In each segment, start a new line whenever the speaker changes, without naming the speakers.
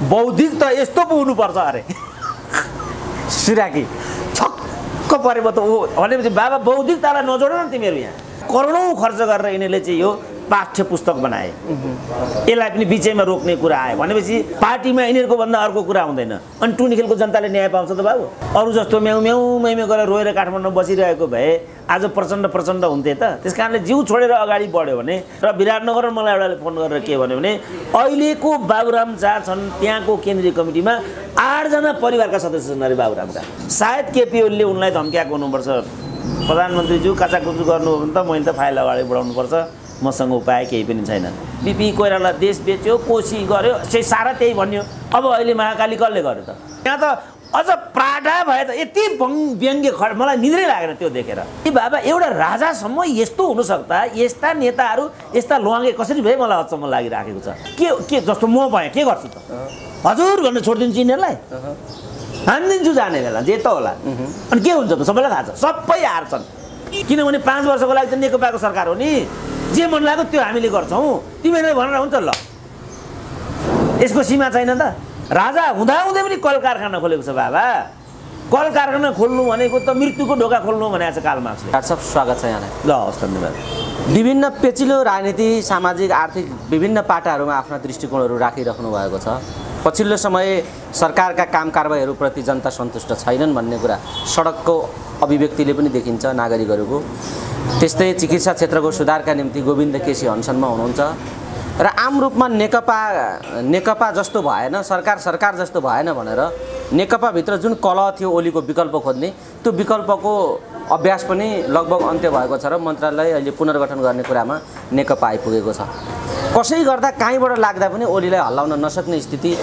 बौद्धिक त यस्तो पो हुनुपर्छ अरे सिराकी छक्क परे म त भनेपछि बाबा बौद्धिकतालाई नजोड न तिमीहरू यहाँ करोडौँ खर्च गरेर यिनीहरूले चाहिँ यो पाठ्य पुस्तक बनाए यसलाई पनि बिचैमा रोक्ने कुरा आयो भनेपछि पार्टीमा यिनीहरूको भन्दा अर्को कुरा हुँदैन अनि टुनिखेलको जनताले न्याय पाउँछ त बाबु अरू जस्तो म्याउ म्याउ मैमे गरेर रोएर काठमाडौँ बसिरहेको भए आज प्रचण्ड हुन्थे त त्यस कारणले जिउ छोडेर अगाडि बढ्यो भने र विराटनगर मलाई एउटाले फोन गरेर के भन्यो भने अहिलेको बाबुराम जहाँ छन् त्यहाँको केन्द्रीय कमिटीमा 8 जना परिवारका सदस्य छन् अरे बाबुरामका सायद केपी ओलीले उनलाई धम्क्याएको हुनुपर्छ प्रधानमन्त्रीज्यू काचाकुचु गर्नु हो भने त मैले त फाइल अगाडि बढाउनुपर्छ मसँग उपाय केही पनि छैन बिपी कोइराला देश बेच्यो कोसी गर्यो सारा त्यही भन्यो अब अहिले महाकाली कसले गर्यो त यहाँ त अझ प्राडा भए त यति व्यङ्ग्य मलाई निद्रै लागेन त्यो देखेर ए बाबा एउटा राजासम्म यस्तो हुनसक्दा यस्ता नेताहरू यस्ता लुहाङ्गे कसरी भए मलाई अचम्म लागिराखेको छ के जस्तो म भएँ के गर्छु त हजुर भनेर छोडिदिन्छु यिनीहरूलाई हानिदिन्छु जाने बेला जे त होला अनि के हुन्छ त सबैलाई थाहा छ सबै हार्छन् किनभने 5 वर्षको लागि त नेकपाको सरकार हो नि जे मन लाग्यो त्यो हामीले गर्छौँ तिमीहरूले भनेर हुन्छ ल यसको सीमा छैन त राजा हुँदाहुँदै पनि कल कारखाना खोलेको छ बाबा कल कारखाना खोल्नु भनेको त मृत्युको ढोका खोल्नु भनेको छ कार्ल मार्क्सले
डाक्टर साहब स्वागत छ यहाँलाई
ल हस् धन्यवाद
विभिन्न पेचिलो राजनीति सामाजिक आर्थिक विभिन्न पाटाहरूमा आफ्ना दृष्टिकोणहरू राखिराख्नु भएको छ पछिल्लो समय सरकारका काम कारबाहीहरूप्रति जनता सन्तुष्ट छैनन् भन्ने कुरा सडकको अभिव्यक्तिले पनि देखिन्छ नागरिकहरूको त्यस्तै चिकित्सा क्षेत्रको सुधारका निम्ति गोविन्द केसी अनसनमा हुनुहुन्छ र आम रूपमा नेकपा जस्तो भएन सरकार जस्तो भएन भनेर नेकपाभित्र जुन कलह थियो ओलीको विकल्प खोज्ने त्यो विकल्पको अभ्यास पनि लगभग अन्त्य भएको छ र मन्त्रालय अहिले पुनर्गठन गर्ने कुरामा नेकपा आइपुगेको छ कसै गर्दा कहीँबाट लाग्दा पनि ओलीलाई हल्लाउन नसक्ने स्थिति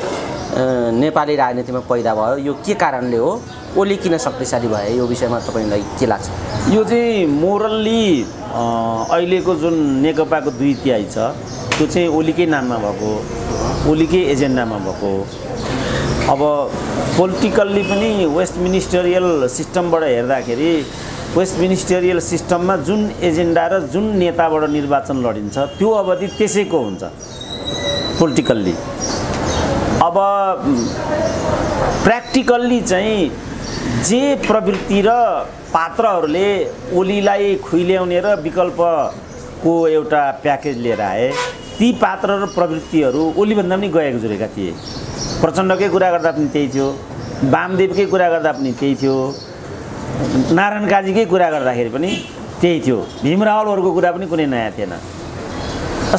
नेपाली राजनीतिमा पैदा भयो यो के कारणले हो ओली किन शक्तिशाली भए यो विषयमा तपाईलाई के लाग्छ
यो चाहिँ मोरल्ली अहिलेको जुन नेकपाको 2/3 छ त्यो चाहिँ ओलीकै नाममा भएको ओलीकै एजेन्डामा भएको अब पोलिटिकल्ली पनि वेस्ट मिनिस्टरियल सिस्टमबाट हेर्दाखेरि वेस्ट मिनिस्टरियल सिस्टममा जुन एजेन्डा र जुन नेताबाट निर्वाचन लडिन्छ त्यो अवधि त्यसैको हुन्छ पोलिटिकल्ली अब प्र्याक्टिकल्ली चाहिँ जे प्रवृत्ति र पात्रहरूले ओलीलाई खुइल्याउने र विकल्पको एउटा प्याकेज लिएर आए ती पात्र र प्रवृत्तिहरू ओलीभन्दा पनि गएको जुरेका थिए प्रचण्डकै कुरा गर्दा पनि त्यही थियो वामदेवकै कुरा गर्दा पनि त्यही थियो नारायण काजीकै कुरा गर्दाखेरि पनि त्यही थियो भीमरावलहरूको कुरा पनि कुनै नयाँ थिएन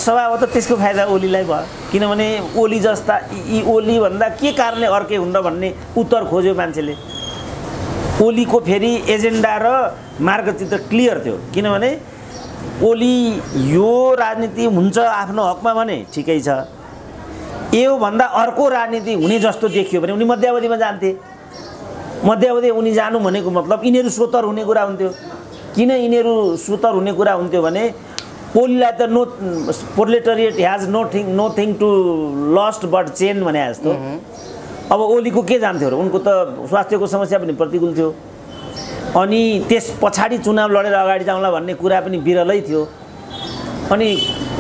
स्वभावतः त्यसको फाइदा ओलीलाई भयो किनभने ओली जस्ता यी ओली भन्दा के कारणले अर्कै हुन्न भन्ने उत्तर खोज्यो मान्छेले ओलीको फेरि एजेन्डा र मार्गचित्र क्लियर थियो किनभने ओली यो राजनीति हुन्छ आफ्नो हकमा भने ठिकै छ यो भन्दा अर्को राजनीति हुने जस्तो देखियो भने उनी मध्यावधिमा जान्थे मध्यावधि उनी जानु भनेको मतलब यिनीहरू स्वतर हुने कुरा हुन्थ्यो किन यिनीहरू स्वतर हुने कुरा हुन्थ्यो भने ओलीलाई त no proletariat has nothing to lose but chain भने जस्तो अब ओलीको के जान्थ्यो र उनको त स्वास्थ्यको समस्या पनि प्रतिकूल थियो अनि त्यस पछाडि चुनाव लडेर अगाडि जाउँला भन्ने कुरा पनि बिरलै थियो अनि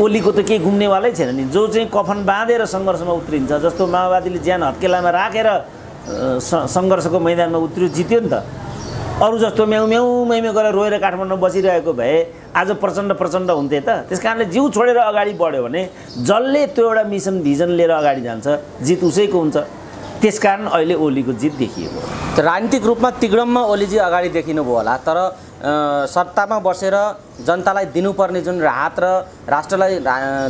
ओलीको त केही घुम्नेवालै छैन नि जो चाहिँ कफन बाँधेर सङ्घर्षमा उत्रिन्छ जस्तो माओवादीले ज्यान हत्केलामा राखेर सङ्घर्षको मैदानमा उत्रियो जित्यो नि त अरू जस्तो म्याउ म्याउ मैमे गरेर रोएर काठमाडौँ बसिरहेको भए आज प्रचण्ड हुन्थे त त्यस कारणले जिउ छोडेर अगाडि बढ्यो भने जसले त्यो एउटा मिसन भिजन लिएर अगाडि जान्छ जित उसैको हुन्छ त्यसकारण अहिले ओलीको जित देखिएको
त राजनीतिक रूपमा तिग्रममा ओलीजी अगाडि देखिनुभयो होला तर सत्तामा बसेर जनतालाई दिनुपर्ने जुन राहत र राष्ट्रलाई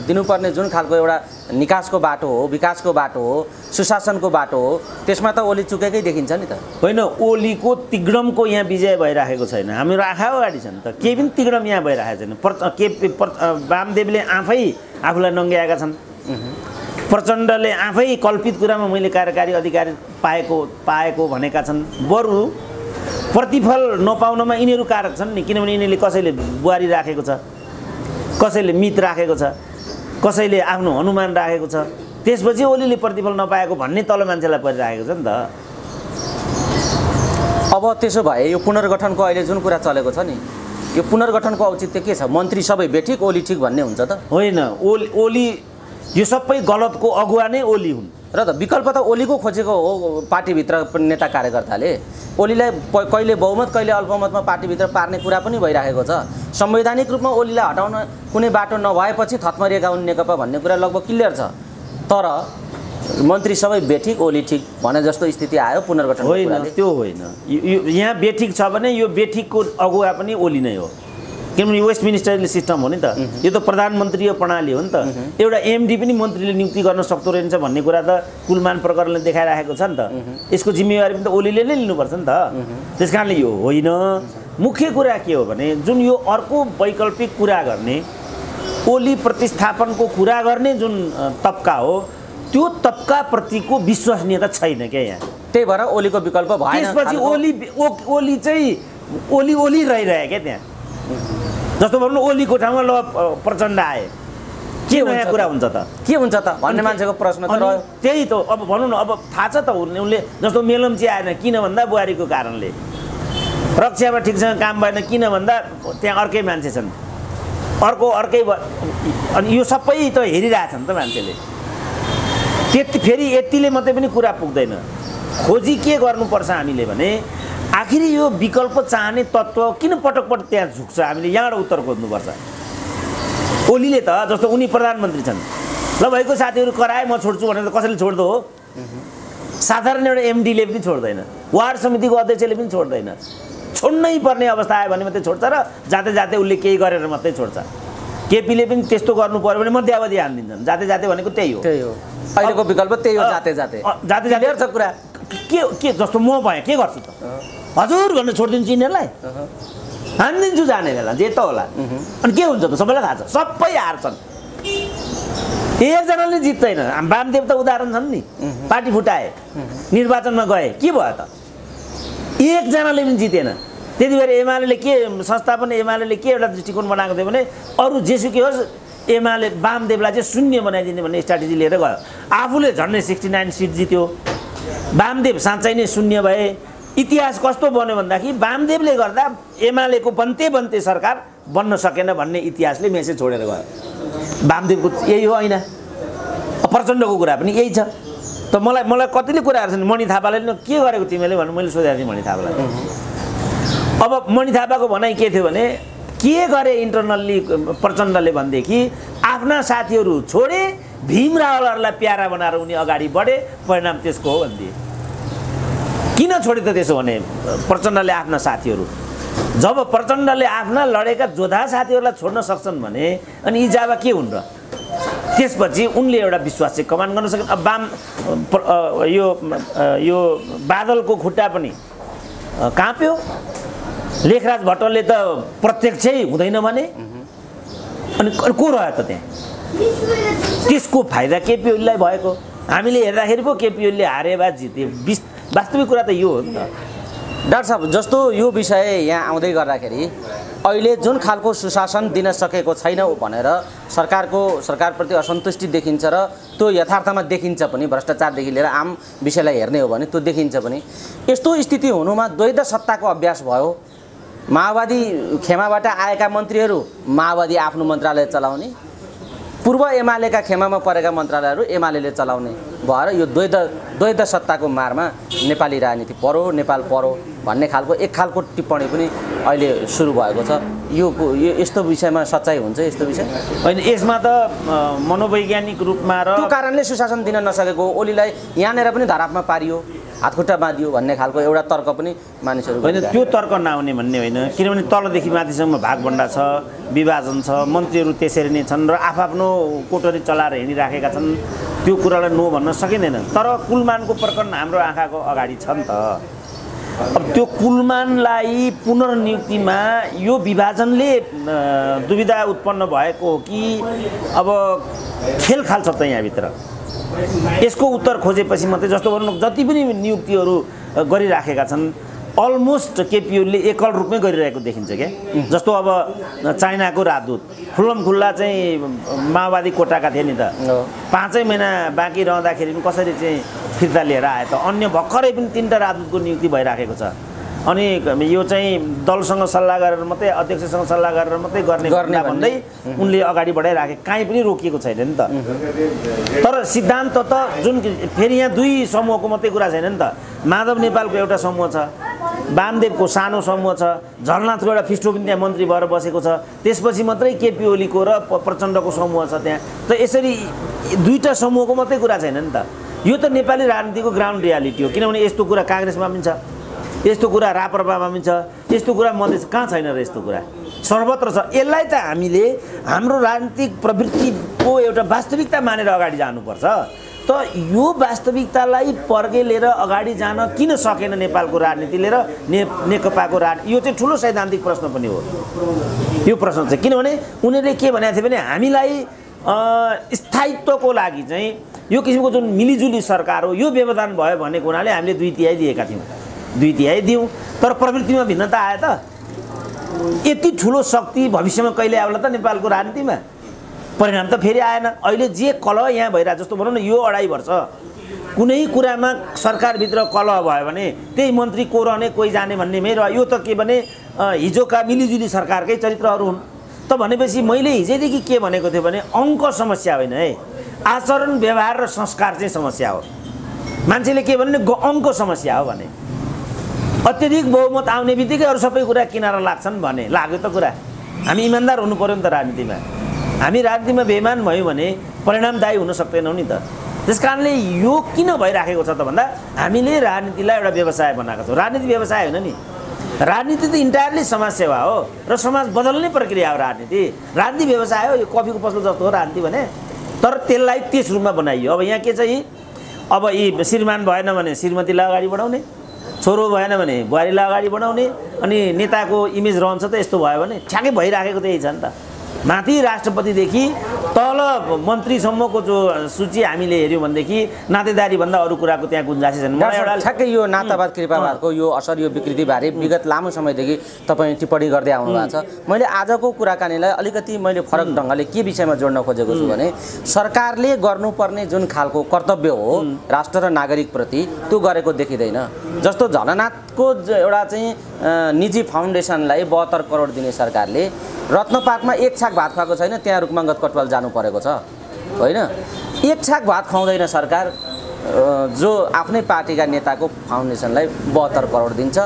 दिनुपर्ने जुन खालको एउटा निकासको बाटो हो विकासको बाटो हो सुशासनको बाटो हो त्यसमा त ओली चुकेकै देखिन्छ नि त
होइन ओलीको तिग्रमको यहाँ विजय भइराखेको छैन हाम्रो आँखा अगाडि छ नि त केही पनि तिग्रम यहाँ भइराखेको छैन वामदेवले आफै आफूलाई नङ्ग्याएका छन् प्रचण्डले आफै कल्पित कुरामा मैले कार्यकारी अधिकार पाएको भनेका छन् बरु प्रतिफल नपाउनमा यिनीहरू कारक छन् नि किनभने यिनीहरूले कसैले बुहारी राखेको छ कसैले मित राखेको छ कसैले आफ्नो अनुमान राखेको छ त्यसपछि ओलीले प्रतिफल नपाएको भन्ने तल मान्छेलाई परिराखेको छ नि त
अब त्यसो भए यो पुनर्गठनको अहिले जुन कुरा चलेको छ नि यो पुनर्गठनको औचित्य के छ मन्त्री सबै बेठिक ओली ठिक भन्ने हुन्छ त
होइन ओली यो सबै गलतको अगुवा नै ओली हुन्
र त विकल्प त ओलीको खोजेको हो पार्टीभित्र नेता कार्यकर्ताले। ओलीलाई कहिले बहुमत कहिले अल्पमतमा पार्टीभित्र पार्ने कुरा पनि भइरहेको छ। संवैधानिक रूपमा ओलीलाई हटाउन कुनै बाटो नभएपछि थत्मरिएका हुन् नेकपा भन्ने कुरा लगभग क्लियर छ। तर मन्त्री सबै बेठिक ओली ठिक भने जस्तो स्थिति आयो पुनर्गठन
होइन, त्यो होइन। यहाँ बेठिक छ भने यो बेठिकको अगुवा पनि ओली नै हो, किनभने वेस्ट मिनिस्टरले सिस्टम हो नि त। यो त प्रधानमन्त्रीय प्रणाली हो नि त। एउटा एमडी पनि मन्त्रीले नियुक्ति गर्न सक्दो रहेछ भन्ने कुरा त कुलमान प्रकरणले देखाइराखेको छ नि त। यसको जिम्मेवारी पनि त ओलीले नै लिनुपर्छ नि त। त्यस कारणले यो होइन। मुख्य कुरा के हो भने जुन यो अर्को वैकल्पिक कुरा गर्ने, ओली प्रतिस्थापनको कुरा गर्ने जुन तबका हो, त्यो तबकाप्रतिको विश्वसनीयता छैन क्या यहाँ।
त्यही भएर ओलीको विकल्प भएन।
त्यसपछि ओली चाहिँ ओली रहिरह्यो क्या त्यहाँ। जस्तो भनौँ ओलीको ठाउँमा ल प्रचण्ड आए, के नयाँ कुरा हुन्छ त?
के हुन्छ त भन्ने मान्छेको प्रश्न त रह्यो।
त्यही त अब भनौँ न, अब थाहा छ त उनले जस्तो मेलम्ची आएन किन भन्दा बुहारीको कारणले, रक्षामा ठिकसँग काम भएन किन भन्दा त्यहाँ अर्कै मान्छे छन्, अर्कै अनि यो सबै त हेरिरहेछन् त मान्छेले। फेरि यतिले मात्रै पनि कुरा पुग्दैन। खोजी के गर्नुपर्छ हामीले भने आखिर यो विकल्प चाहने तत्त्व किन पटक पटक त्यहाँ झुक्छ, हामीले यहाँबाट उत्तर खोज्नुपर्छ। ओलीले त जस्तो उनी प्रधानमन्त्री छन्, ल भएको साथीहरू कराए म छोड्छु भनेर कसैले छोड्दो हो? साधारण एउटा एमडीले पनि छोड्दैन, वार्ड समितिको अध्यक्षले पनि छोड्दैन। छोड्नै पर्ने अवस्था आयो भने मात्रै छोड्छ र जाँदै जाँदै उसले केही गरेर मात्रै छोड्छ। केपीले पनि त्यस्तो गर्नु पर्यो भने मध्यावधि हानिदिन्छन्। जाँदै जाँदै भनेको त्यही हो।
अहिलेको विकल्प त्यही हो, जाँदै जाँदै
छ कुरा। के जस्तो म भएँ के गर्छु त? हजुर भनेर छोडिदिन्छु यिनीहरूलाई, हानिदिन्छु जाने बेला जे त होला। अनि के हुन्छ त? सबैलाई थाहा छ, सबै हार्छन्, एकजनाले जित्दैन। वामदेव त उदाहरण छन् नि, पार्टी फुटाए, निर्वाचनमा गए, के भयो त? एकजनाले पनि जितेन। त्यति बेर एमाले के संस्थापन एमाले के एउटा दृष्टिकोण बनाएको थियो भने अरू जेसुकै होस् एमाले वामदेवलाई चाहिँ शून्य बनाइदिने भन्ने स्ट्राटेजी लिएर गयो। आफूले झन्डै 69 सिट जित्यो, वामदेव साँच्चै नै शून्य भए। इतिहास कस्तो बन्यो भन्दाखेरि वामदेवले गर्दा एमालेको बन्ते सरकार बन्न सकेन भन्ने इतिहासले मेसेज छोडेर गयो। वामदेवको यही हो होइन, प्रचण्डको कुरा पनि यही छ। त मलाई कतिले कुराहरू छन्। मणि थापाले के गरेको तिमीले भन्नु मैले सोधेको थिएँ मणि थापालाई। अब मणि थापाको भनाइ के थियो भने के गरे इन्टरनल्ली प्रचण्डले भनेदेखि आफ्ना साथीहरू छोडे, भीम रावलहरूलाई प्यारा बनाएर उनी अगाडि बढे, परिणाम त्यसको हो भनिदिए। किन छोडे त त्यसो भने प्रचण्डले आफ्ना साथीहरू, जब प्रचण्डले आफ्ना लडेका जोधा साथीहरूलाई छोड्न सक्छन् भने अनि यी जाबा के हुन् र? त्यसपछि उनले एउटा विश्वास चाहिँ कमान गर्न सके। अब यो बादलको खुट्टा पनि काँप्यो। लेखराज भट्टले त प्रत्यक्षै हुँदैन भने अनि को रह्यो त त्यहाँ? त्यसको फाइदा केपी ओलीलाई भएको। हामीले हेर्दाखेरि पो केपी ओलीले हारे वा जिते। वास्तविक कुरा त यो हो नि त।
डाक्टर साहब, जस्तो यो विषय यहाँ आउँदै गर्दाखेरि अहिले जुन खालको सुशासन दिन सकेको छैन भनेर सरकारप्रति असन्तुष्टि देखिन्छ र त्यो यथार्थमा देखिन्छ पनि। भ्रष्टाचारदेखि लिएर आम विषयलाई हेर्ने हो भने त्यो देखिन्छ पनि। यस्तो स्थिति हुनुमा द्वैध सत्ताको अभ्यास भयो। माओवादी खेमाबाट आएका मन्त्रीहरू माओवादी आफ्नो मन्त्रालय चलाउने, पूर्व एमालेका खेमामा परेका मन्त्रालयहरू एमाले चलाउने भएर यो द्वैध सत्ताको मारमा नेपाली राजनीति परो, नेपाल परो भन्ने खालको एक खालको टिप्पणी पनि अहिले सुरु भएको छ। यो यस्तो विषयमा सच्चाइ हुन्छ? यस्तो विषय
होइन, यसमा त मनोवैज्ञानिक रूपमा र
त्यो कारणले सुशासन दिन नसकेको ओलीलाई यहाँनिर पनि धरापमा पारियो, हातखुट्टा बाँधियो भन्ने खालको एउटा तर्क पनि मानिसहरू।
होइन, त्यो तर्क नआउने भन्ने होइन, किनभने तलदेखि माथिसम्म भागभण्डा छ, विभाजन छ, मन्त्रीहरू त्यसरी नै छन् र आफ्नो कोटरी चलाएर हिँडिराखेका छन्। त्यो कुरालाई नो भन्न सकिँदैन। तर कुलमानको प्रकरण हाम्रो आँखाको अगाडि छ नि त। अब त्यो कुलमानलाई पुनर्नियुक्तिमा यो विभाजनले दुविधा उत्पन्न भएको हो कि अब खेलखाल छ त यहाँभित्र? यसको उत्तर खोजेपछि मात्रै, जस्तो भनौँ जति पनि नियुक्तिहरू गरिराखेका छन् अलमोस्ट केपी ओलीले एकल रूपमै गरिरहेको देखिन्छ क्या। जस्तो अब चाइनाको राजदूत खुल्लमखुल्ला चाहिँ माओवादी कोटाका थिए नि त, 5 महिना बाँकी रहँदाखेरि पनि कसरी चाहिँ फिर्ता लिएर आए त? अन्य भर्खरै पनि 3टा राजदूतको नियुक्ति भइराखेको छ। अनि यो चाहिँ दलसँग सल्लाह गरेर मात्रै अध्यक्षसँग सल्लाह गरेर मात्रै गर्ने भन्दै उनले अगाडि बढाइराखे, काहीँ पनि रोकिएको छैन नि त। तर सिद्धान्त त जुन फेरि यहाँ दुई समूहको मात्रै कुरा छैन नि त। माधव नेपालको एउटा समूह छ, वामदेवको सानो समूह छ, झलनाथको एउटा फिस्टो पनि त्यहाँ मन्त्री भएर बसेको छ, त्यसपछि मात्रै केपी ओलीको र प्रचण्डको समूह छ त्यहाँ। त यसरी दुईवटा समूहको मात्रै कुरा छैन नि त। यो त नेपाली राजनीतिको ग्राउन्ड रियालिटी हो। किनभने यस्तो कुरा काङ्ग्रेसमा पनि छ, यस्तो कुरा राप्रपामा पनि छ, यस्तो कुरा मधेस कहाँ छैन र यस्तो कुरा सर्वत्र छ। यसलाई त हामीले हाम्रो राजनीतिक प्रवृत्तिको एउटा वास्तविकता मानेर अगाडि जानुपर्छ। त यो वास्तविकतालाई पर्गेलेर अगाडि जान किन सकेन नेपालको राजनीतिले र नेकपाको राजनीति? यो चाहिँ ठुलो सैद्धान्तिक प्रश्न पनि हो। यो प्रश्न चाहिँ किनभने उनीहरूले के भनेको थियो भने हामीलाई स्थायित्वको लागि चाहिँ यो किसिमको जुन मिलिजुली सरकार हो यो व्यवधान भयो भनेको हुनाले हामीले 2/3 दिएका थियौँ, 2/3 दियौँ। तर प्रवृत्तिमा भिन्नता आयो त। यति ठुलो शक्ति भविष्यमा कहिले आउला त नेपालको राजनीतिमा? परिणाम त फेरि आएन। अहिले जे कलह यहाँ भइरहेको जस्तो भनौँ न, यो 2.5 वर्ष कुनै कुरामा सरकारभित्र कलह भयो भने त्यही मन्त्री को रहने कोही जाने भन्नेमै र यो त के भने हिजोका मिलिजुली सरकारकै चरित्रहरू हुन्। त भनेपछि मैले हिजैदेखि के भनेको थिएँ भने अङ्क समस्या होइन है, आचरण व्यवहार र संस्कार चाहिँ समस्या हो। मान्छेले के भने अङ्क समस्या हो भने अत्यधिक बहुमत आउने बित्तिकै अरू सबै कुरा किनारा लाग्छन् भने लाग्यो त कुरा। हामी इमान्दार हुनु पर्यो नि त राजनीतिमा। हामी राजनीतिमा बेइमान भयौँ भने परिणामदायी हुन सक्दैनौँ नि त। त्यस कारणले यो किन भइराखेको छ त भन्दा हामीले राजनीतिलाई एउटा व्यवसाय बनाएको छौँ। राजनीति व्यवसाय होइन नि, राजनीति त इन्टायरली समाजसेवा हो र समाज बदल्ने प्रक्रिया हो राजनीति। राजनीति व्यवसाय हो, यो कफीको पसल जस्तो हो राजनीति भने। तर त्यसलाई त्यस रूपमा बनाइयो। अब यहाँ के चाहिँ अब यी श्रीमान भएन भने श्रीमतीलाई अगाडि बढाउने, छोरो भएन भने बुहारीलाई अगाडि बढाउने, अनि नेताको इमेज रहन्छ त यस्तो भयो भने ठ्याक्कै भइराखेको त्यही छ नि त। माथि राष्ट्रपतिदेखि तल मन्त्रीसम्मको जो सूची हामीले हेऱ्यौँ भनेदेखि नातेदारीभन्दा अरू कुराको त्यहाँ गुन्जाइस छैन।
ठ्याक्कै यो नातावाद कृपावादको यो असर, यो विकृतिबारे विगत लामो समयदेखि तपाईँ टिप्पणी गर्दै आउनु भएको छ। मैले आजको कुराकानीलाई अलिकति मैले फरक ढङ्गले के विषयमा जोड्न खोजेको छु भने सरकारले गर्नुपर्ने जुन खालको कर्तव्य हो राष्ट्र र नागरिकप्रति त्यो गरेको देखिँदैन। जस्तो झलनाथको एउटा चाहिँ निजी फाउन्डेसनलाई 72 करोड दिने सरकारले रत्नपार्कमा एक छाक भात खुवाएको छैन, त्यहाँ रुक्माङ्गद कटवाल जानु परेको छ होइन। एक छाक भात खुवाउँदैन सरकार, जो आफ्नै पार्टीका नेताको फाउन्डेसनलाई 72 करोड दिन्छ।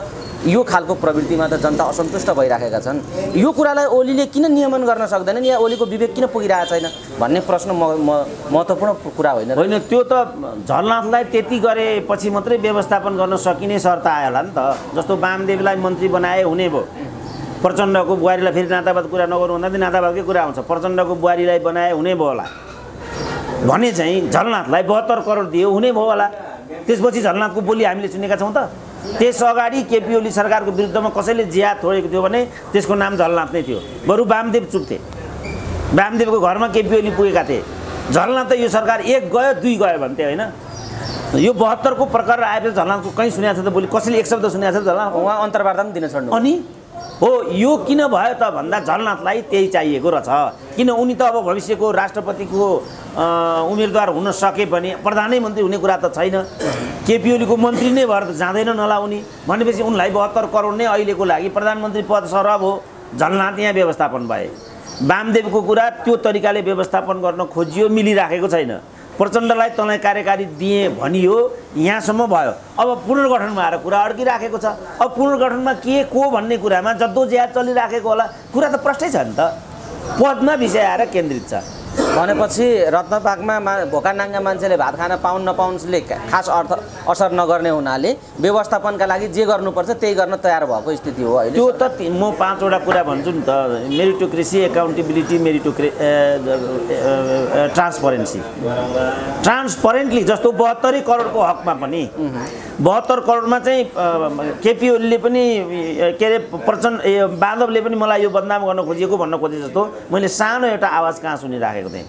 यो खालको प्रवृत्तिमा त जनता असन्तुष्ट भइराखेका छन्। यो कुरालाई ओलीले किन नियमन गर्न सक्दैनन् या ओलीको विवेक किन पुगिरहेको छैन भन्ने प्रश्न महत्त्वपूर्ण कुरा होइन?
होइन, त्यो त झलनाथलाई त्यति गरेपछि मात्रै व्यवस्थापन गर्न सकिने शर्त आयो होला नि त। जस्तो वामदेवलाई मन्त्री बनाए हुने भयो, प्रचण्डको बुहारीलाई फेरि नातावाद कुरा नगर्नु भन्दा नातावादकै कुरा आउँछ, प्रचण्डको बुहारीलाई बनाए हुने भयो होला भने चाहिँ झलनाथलाई 72 करोड दियो हुने भयो होला। त्यसपछि झलनाथको बोली हामीले सुनेका छौँ त। त्यस अगाडि केपी ओली सरकारको विरुद्धमा कसैले जिहाद छोडेको थियो भने त्यसको नाम झलनाथ नै थियो। बरु वामदेव चुप थिए, वामदेवको घरमा केपी ओली पुगेका थिए। झलनाथ त यो सरकार 1 गयो 2 गयो भन्थे होइन। यो 72 को प्रकार आएपछि झलनाथको कहीँ सुनेको छ त? बोली कसैले एक शब्द सुनेको छ झलनाथ?
उहाँ अन्तर्वार्ता पनि दिन छोड्नु।
अनि हो यो किन भयो त भन्दा झलनाथलाई त्यही चाहिएको रहेछ। किन उनी त अब भविष्यको राष्ट्रपतिको उम्मेदवार हुन सके पनि प्रधानमन्त्री हुने कुरा त छैन। केपी ओलीको मन्त्री नै भएर त जाँदैन नला उनी भनेपछि उनलाई 72 करोड नै अहिलेको लागि प्रधानमन्त्री पद सरह हो। झलनाथ यहाँ व्यवस्थापन भए। वामदेवको कुरा त्यो तरिकाले व्यवस्थापन गर्न खोजियो, मिलिराखेको छैन। प्रचण्डलाई तँलाई कार्यकारी दिए भनियो, यहाँसम्म भयो। अब पुनर्गठनमा आएर कुरा अड्किराखेको छ। अब पुनर्गठनमा के को भन्ने कुरामा जद्दोजहद चलिराखेको होला। कुरा त प्रष्टै छ नि त, पदमा विषय आएर केन्द्रित छ।
भनेपछि रत्नपार्कमा भोका नाङ्गा मान्छेले भात खान पाउन् नपाउन्सले खास असर नगर्ने हुनाले व्यवस्थापनका लागि जे गर्नुपर्छ त्यही गर्न तयार भएको स्थिति हो अहिले।
त्यो त म 5 वटा कुरा भन्छु नि त। Meritocracy, accountability, transparency. ट्रान्सपरेन्टली जस्तो 72 करोडको हकमा पनि 72 करोडमा चाहिँ केपी ओलीले पनि के अरे बाँधवले पनि मलाई यो बदनाम गर्न खोजिएको भन्न खोजे जस्तो मैले सानो एउटा आवाज कहाँ सुनिराखेको थिएँ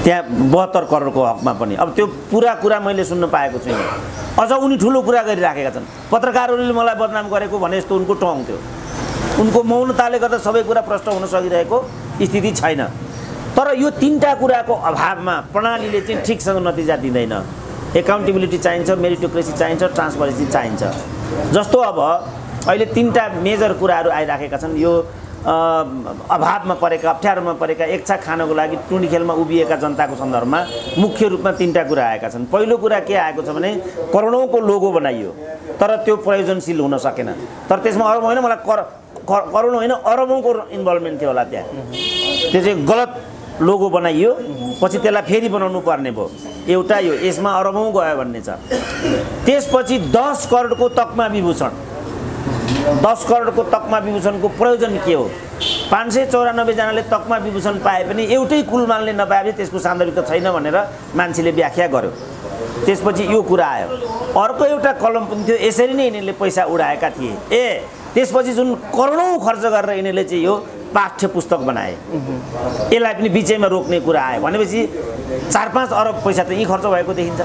त्यहाँ 72 करोडको हकमा पनि। अब त्यो पुरा कुरा मैले सुन्न पाएको छुइनँ। अझ उनी ठुलो कुरा गरिराखेका छन्। पत्रकारहरूले मलाई बदनाम गरेको भने जस्तो उनको टङ थियो। उनको मौनताले गर्दा सबै कुरा प्रष्ट हुन सकिरहेको स्थिति छैन। तर यो 3टा कुराको अभावमा प्रणालीले चाहिँ ठिकसँग नतिजा दिँदैन। एकाउन्टेबिलिटी चाहिन्छ, मेरिटोक्रेसी चाहिन्छ, ट्रान्सपरेन्सी चाहिन्छ। जस्तो अब अहिले 3टा मेजर कुराहरू आइराखेका छन्। यो अभावमा परेका, अप्ठ्यारोमा परेका, इच्छा खानको लागि टुँडिखेलमा उभिएका जनताको सन्दर्भमा मुख्य रूपमा 3टा कुरा आएका छन्। पहिलो कुरा के आएको छ भने करोडौँको लोगो बनाइयो तर त्यो प्रयोजनशील हुन सकेन। तर त्यसमा अरब होइन, मलाई करोड होइन अरबौँको इन्भल्भमेन्ट थियो होला त्यहाँ। त्यो चाहिँ गलत लोगो बनाइयो, पछि त्यसलाई फेरि बनाउनु पर्ने भयो। एउटा यो, यसमा अरबौँ गयो भन्ने छ। त्यसपछि 10 करोडको तकमा विभूषण, 10 करोडको तकमा विभूषणको प्रयोजन के हो? 594 जनाले तकमा विभूषण पाए पनि एउटै कुलमानले नपाएपछि त्यसको सान्दर्भिकता छैन भनेर मान्छेले व्याख्या गर्यो। त्यसपछि यो कुरा आयो। अर्को एउटा कलम पनि थियो, यसरी नै यिनीहरूले पैसा उडाएका थिए। त्यसपछि जुन करोडौँ खर्च गरेर यिनीहरूले चाहिँ यो पाठ्य पुस्तक बनाए, यसलाई पनि बिचैमा रोक्ने कुरा आयो भनेपछि 4-5 अरब पैसा त यहीँ खर्च भएको देखिन्छ।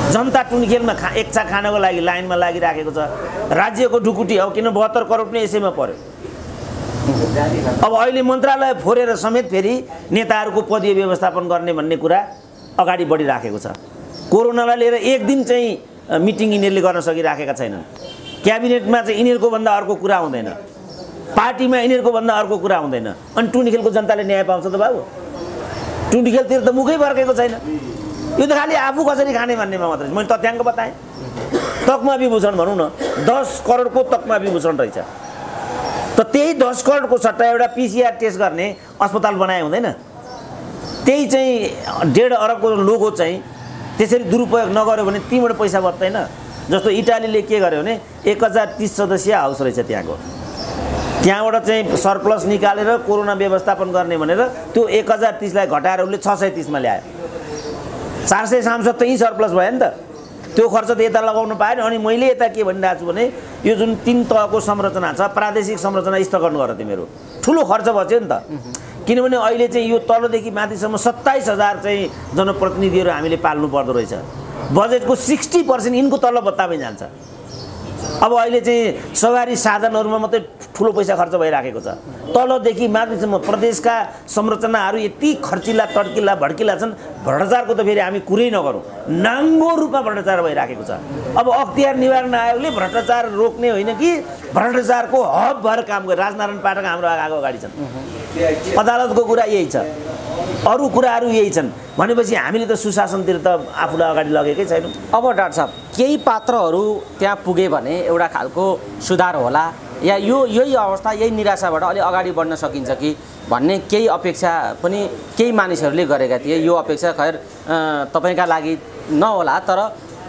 जनता टुँडिखेलमा इच्छा खानको लागि लाइनमा लागिराखेको छ। राज्यको ढुकुटी अब किन 72 करोड पनि यसैमा पर्यो। अब अहिले मन्त्रालय फोरेर समेत फेरि नेताहरूको पदीय व्यवस्थापन गर्ने भन्ने कुरा अगाडि बढिराखेको छ। कोरोनालाई लिएर एक दिन चाहिँ मिटिङ यिनीहरूले गर्न सकिराखेका छैनन्। क्याबिनेटमा चाहिँ यिनीहरूको भन्दा अर्को कुरा हुँदैन, पार्टीमा यिनीहरूको भन्दा अर्को कुरा हुँदैन। अनि टुँडिखेलको जनताले न्याय पाउँछ त बाबु? टुँडिखेलतिर त मुखै फर्केको छैन। यो त खालि आफू कसरी खाने भन्नेमा मात्रै। मैले तथ्याङ्क बताएँ। तकमा विभूषण भनौँ न, 10 करोडको तकमा विभूषण रहेछ। त त्यही 10 करोडको सट्टा एउटा PCR टेस्ट गर्ने अस्पताल बनाए हुँदैन? त्यही चाहिँ 1.5 अरबको लोगो चाहिँ त्यसरी दुरुपयोग नगर्यो भने तीबाट पैसा बच्दैन। जस्तो इटालीले के गर्यो भने 1030 सदस्यीय हाउस रहेछ त्यहाँको, त्यहाँबाट चाहिँ सरप्लस निकालेर कोरोना व्यवस्थापन गर्ने भनेर त्यो 1030लाई घटाएर उसले 630मा ल्यायो। 400 सांसद त यहीँ सरप्लस भयो नि त। त्यो खर्च त यता लगाउनु पाएन। अनि मैले यता के भनिरहेको छु भने यो जुन 3 तहको संरचना छ, प्रादेशिक संरचना स्थगन गर तिमीहरू, ठुलो खर्च बच्यो नि त। किनभने अहिले चाहिँ यो तलदेखि माथिसम्म 27,000 चाहिँ जनप्रतिनिधिहरू हामीले पाल्नु पर्दो रहेछ। बजेटको 60% यिनको तल्लो बत्तामै जान्छ। अब अहिले चाहिँ सवारी साधनहरूमा मात्रै ठुलो पैसा खर्च भइराखेको छ। तलदेखि माथिसम्म प्रदेशका संरचनाहरू यति खर्चिला, तड्किला, भड्किला छन्। भ्रष्टाचारको त फेरि हामी कुरै नगरौँ, नाङ्गो रूपमा भ्रष्टाचार भइराखेको छ। अब अख्तियार निवारण आयोगले भ्रष्टाचार रोक्ने होइन कि भ्रष्टाचारको हब भएर काम गर्यो। राजनारायण पाठक हाम्रो अगाडि छन्। अदालतको कुरा यही छ, अरू कुराहरू यही छन् भनेपछि हामीले त सुशासनतिर त आफूलाई अगाडि लगेकै छैनौँ।
अब डाक्टर साहब, केही पात्रहरू त्यहाँ पुगे भने एउटा खालको सुधार होला, या यही अवस्था, यही निराशाबाट अलि अगाडि बढ्न सकिन्छ कि भन्ने केही अपेक्षा पनि केही मानिसहरूले गरेका थिए। यो अपेक्षा खैर तपाईँका लागि नहोला, तर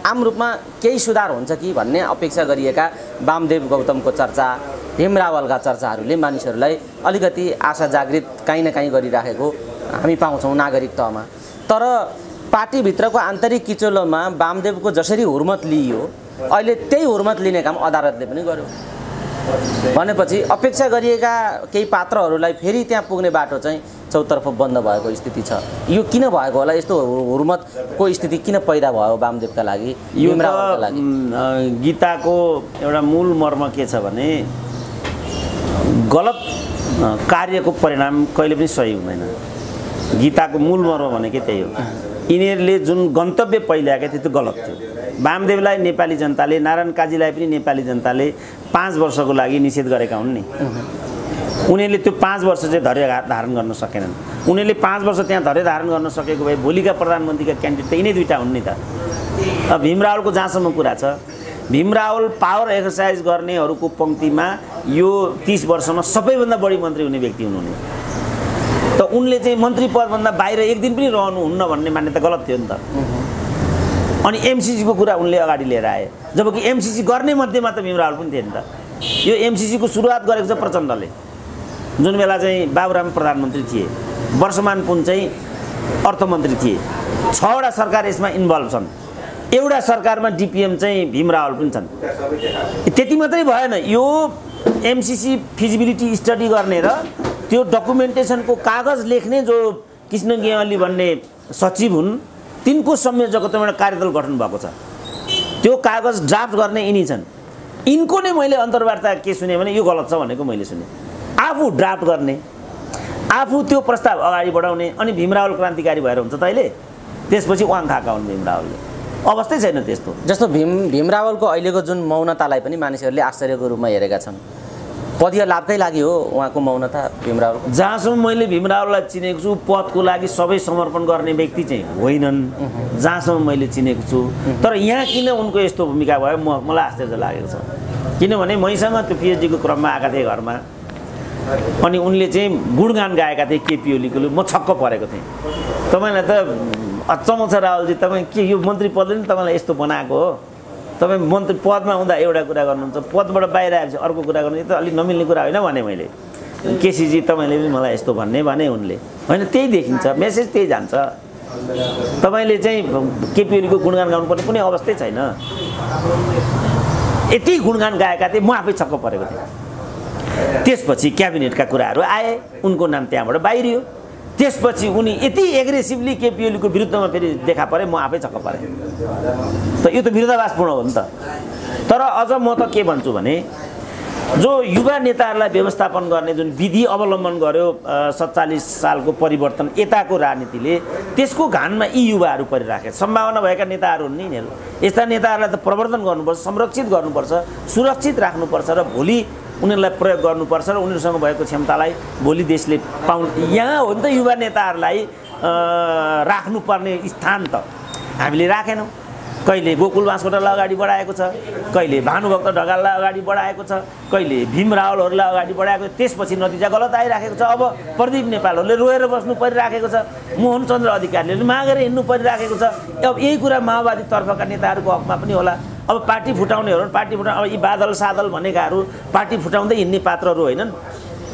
आम रूपमा केही सुधार हुन्छ कि भन्ने अपेक्षा गरिएका वामदेव गौतमको चर्चा, भीम रावलका चर्चाहरूले मानिसहरूलाई अलिकति आशा जागृत काहीँ न काहीँ गरिराखेको हामी पाउँछौँ नागरिक तहमा। तर पार्टीभित्रको आन्तरिक किचोलोमा वामदेवको जसरी हुर्मत लिइयो, अहिले त्यही हुर्मत लिने काम अदालतले पनि गर्यो भनेपछि अपेक्षा गरिएका केही पात्रहरूलाई फेरि त्यहाँ पुग्ने बाटो चाहिँ चौतर्फ बन्द भएको स्थिति छ। यो किन भएको होला? यस्तो हुर्मतको स्थिति किन पैदा भयो वामदेवका लागि, भीम रावलका लागि?
गीताको एउटा मूल मर्म के छ भने गलत कार्यको परिणाम कहिले पनि सही हुँदैन। गीताको मूल मर्म भनेकै त्यही हो। यिनीहरूले जुन गन्तव्य पहिल्याएका थिए त्यो गलत थियो। वामदेवलाई नेपाली जनताले, नारायण काजीलाई पनि नेपाली जनताले 5 वर्षको लागि निषेध गरेका हुन् नि। उनीहरूले त्यो 5 वर्ष चाहिँ धैर्य धारण गर्न सकेनन्। उनीहरूले 5 वर्ष त्यहाँ धैर्य धारण गर्न सकेको भए भोलिका प्रधानमन्त्रीका क्यान्डिडेट त यिनै दुईटा हुन् नि त। अब भीम रावलको जहाँसम्म कुरा छ, भीम रावल पावर एक्सर्साइज गर्नेहरूको पङ्क्तिमा यो 30 वर्षमा सबैभन्दा बढी मन्त्री हुने व्यक्ति हुनुहुने। त उनले चाहिँ मन्त्री पदभन्दा बाहिर एक दिन पनि रहनुहुन्न भन्ने मान्यता गलत थियो नि त। अनि एमसीसीको कुरा उनले अगाडि लिएर आए, जबकि एमसीसी गर्ने मध्येमा त भीम रावल पनि थिए नि त। यो एमसीसीको सुरुवात गरेको छ प्रचण्डले, जुन बेला चाहिँ बाबुराम प्रधानमन्त्री थिए, वर्षमान पुन चाहिँ अर्थमन्त्री थिए। 6वटा सरकार यसमा इन्भल्भ छन्। एउटा सरकारमा डिपिएम चाहिँ भीम रावल पनि छन्। त्यति मात्रै भएन, यो एमसीसी फिजिबिलिटी स्टडी गर्ने र त्यो डकुमेन्टेसनको कागज लेख्ने जो कृष्ण गेवाली भन्ने सचिव हुन्, तिनको संयोजकत्वमा कार्यदल गठन भएको छ। त्यो कागज ड्राफ्ट गर्ने यिनी छन्। यिनको नै मैले अन्तर्वार्ता के सुने भने यो गलत छ भनेको मैले सुने। आफू ड्राफ्ट गर्ने, आफू त्यो प्रस्ताव अगाडि बढाउने, अनि भीम रावल क्रान्तिकारी भएर हुन्छ त अहिले? त्यसपछि वाङ खाएका हुन् भीम रावलले। अवस्थै छैन त्यस्तो।
जस्तो भीम रावलको अहिलेको जुन मौनतालाई पनि मानिसहरूले आश्चर्यको रूपमा हेरेका छन्, पदीय लाभकै लागि हो उहाँको मौनता भीम रावल?
जहाँसम्म मैले भीम रावललाई चिनेको छु, पदको लागि सबै समर्पण गर्ने व्यक्ति चाहिँ होइनन् जहाँसम्म मैले चिनेको छु। तर यहाँ किन उनको यस्तो भूमिका भयो मलाई आश्चर्य लागेको छ। किनभने मैसँग त्यो पिएचडीको क्रममा आएका थिएँ घरमा, अनि उनले चाहिँ गुणगान गाएका थिए केपी ओलीको। म छक्क परेको थिएँ। तपाईँलाई त अचम्म छ रावलजी, तपाईँ के यो मन्त्री पदले नि तपाईँलाई यस्तो बनाएको हो? तपाईँ मन्त्री पदमा हुँदा एउटा कुरा गर्नुहुन्छ, पदबाट बाहिर आएपछि अर्को कुरा गर्नु, त अलिक नमिल्ने कुरा होइन भने मैले। केसीजी तपाईँले पनि मलाई यस्तो भने उनले होइन, त्यही देखिन्छ, मेसेज त्यही जान्छ। तपाईँले चाहिँ केपी ओलीको गुणगान गाउनुपर्ने कुनै अवस्थै छैन। यति गुणगान गाएका थिए, म आफै छक्क परेको थिएँ। त्यसपछि क्याबिनेटका कुराहरू आए, उनको नाम त्यहाँबाट बाहिरियो। त्यसपछि उनी यति एग्रेसिभली केपी ओलीको विरुद्धमा फेरि देखा परे, म आफै छक्क परेँ। त यो त विरोधाभासपूर्ण हो नि त। तर अझ म त के भन्छु भने, जो युवा नेताहरूलाई व्यवस्थापन गर्ने जुन विधि अवलम्बन गर्यो 47 सालको परिवर्तन यताको राजनीतिले, त्यसको घानमा यी युवाहरू परिराखे। सम्भावना भएका नेताहरू हुन् नि यिनीहरू। यस्ता नेताहरूलाई त प्रवर्धन गर्नुपर्छ, संरक्षित गर्नुपर्छ, सुरक्षित राख्नुपर्छ र भोलि उनीहरूलाई प्रयोग गर्नुपर्छ र उनीहरूसँग भएको क्षमतालाई भोलि देशले यहाँ हो नि त युवा नेताहरूलाई राख्नुपर्ने स्थान त हामीले राखेनौँ। कहिले गोकुल बास्कोटालाई अगाडि बढाएको छ, कहिले भानुभक्त ढकाललाई अगाडि बढाएको छ, कहिले भीम रावलहरूलाई अगाडि बढाएको छ। त्यसपछि नतिजा गलत आइराखेको छ। अब प्रदीप नेपालहरूले रोएर बस्नु परिराखेको छ, मोहन चन्द्र अधिकारीले मागेर हिँड्नु परिराखेको छ। अब यही कुरा माओवादी तर्फका नेताहरूको हकमा पनि होला। अब पार्टी फुटाउनेहरू अब यी बादल सादल भनेकाहरू पार्टी फुटाउँदै हिँड्ने पात्रहरू होइनन्।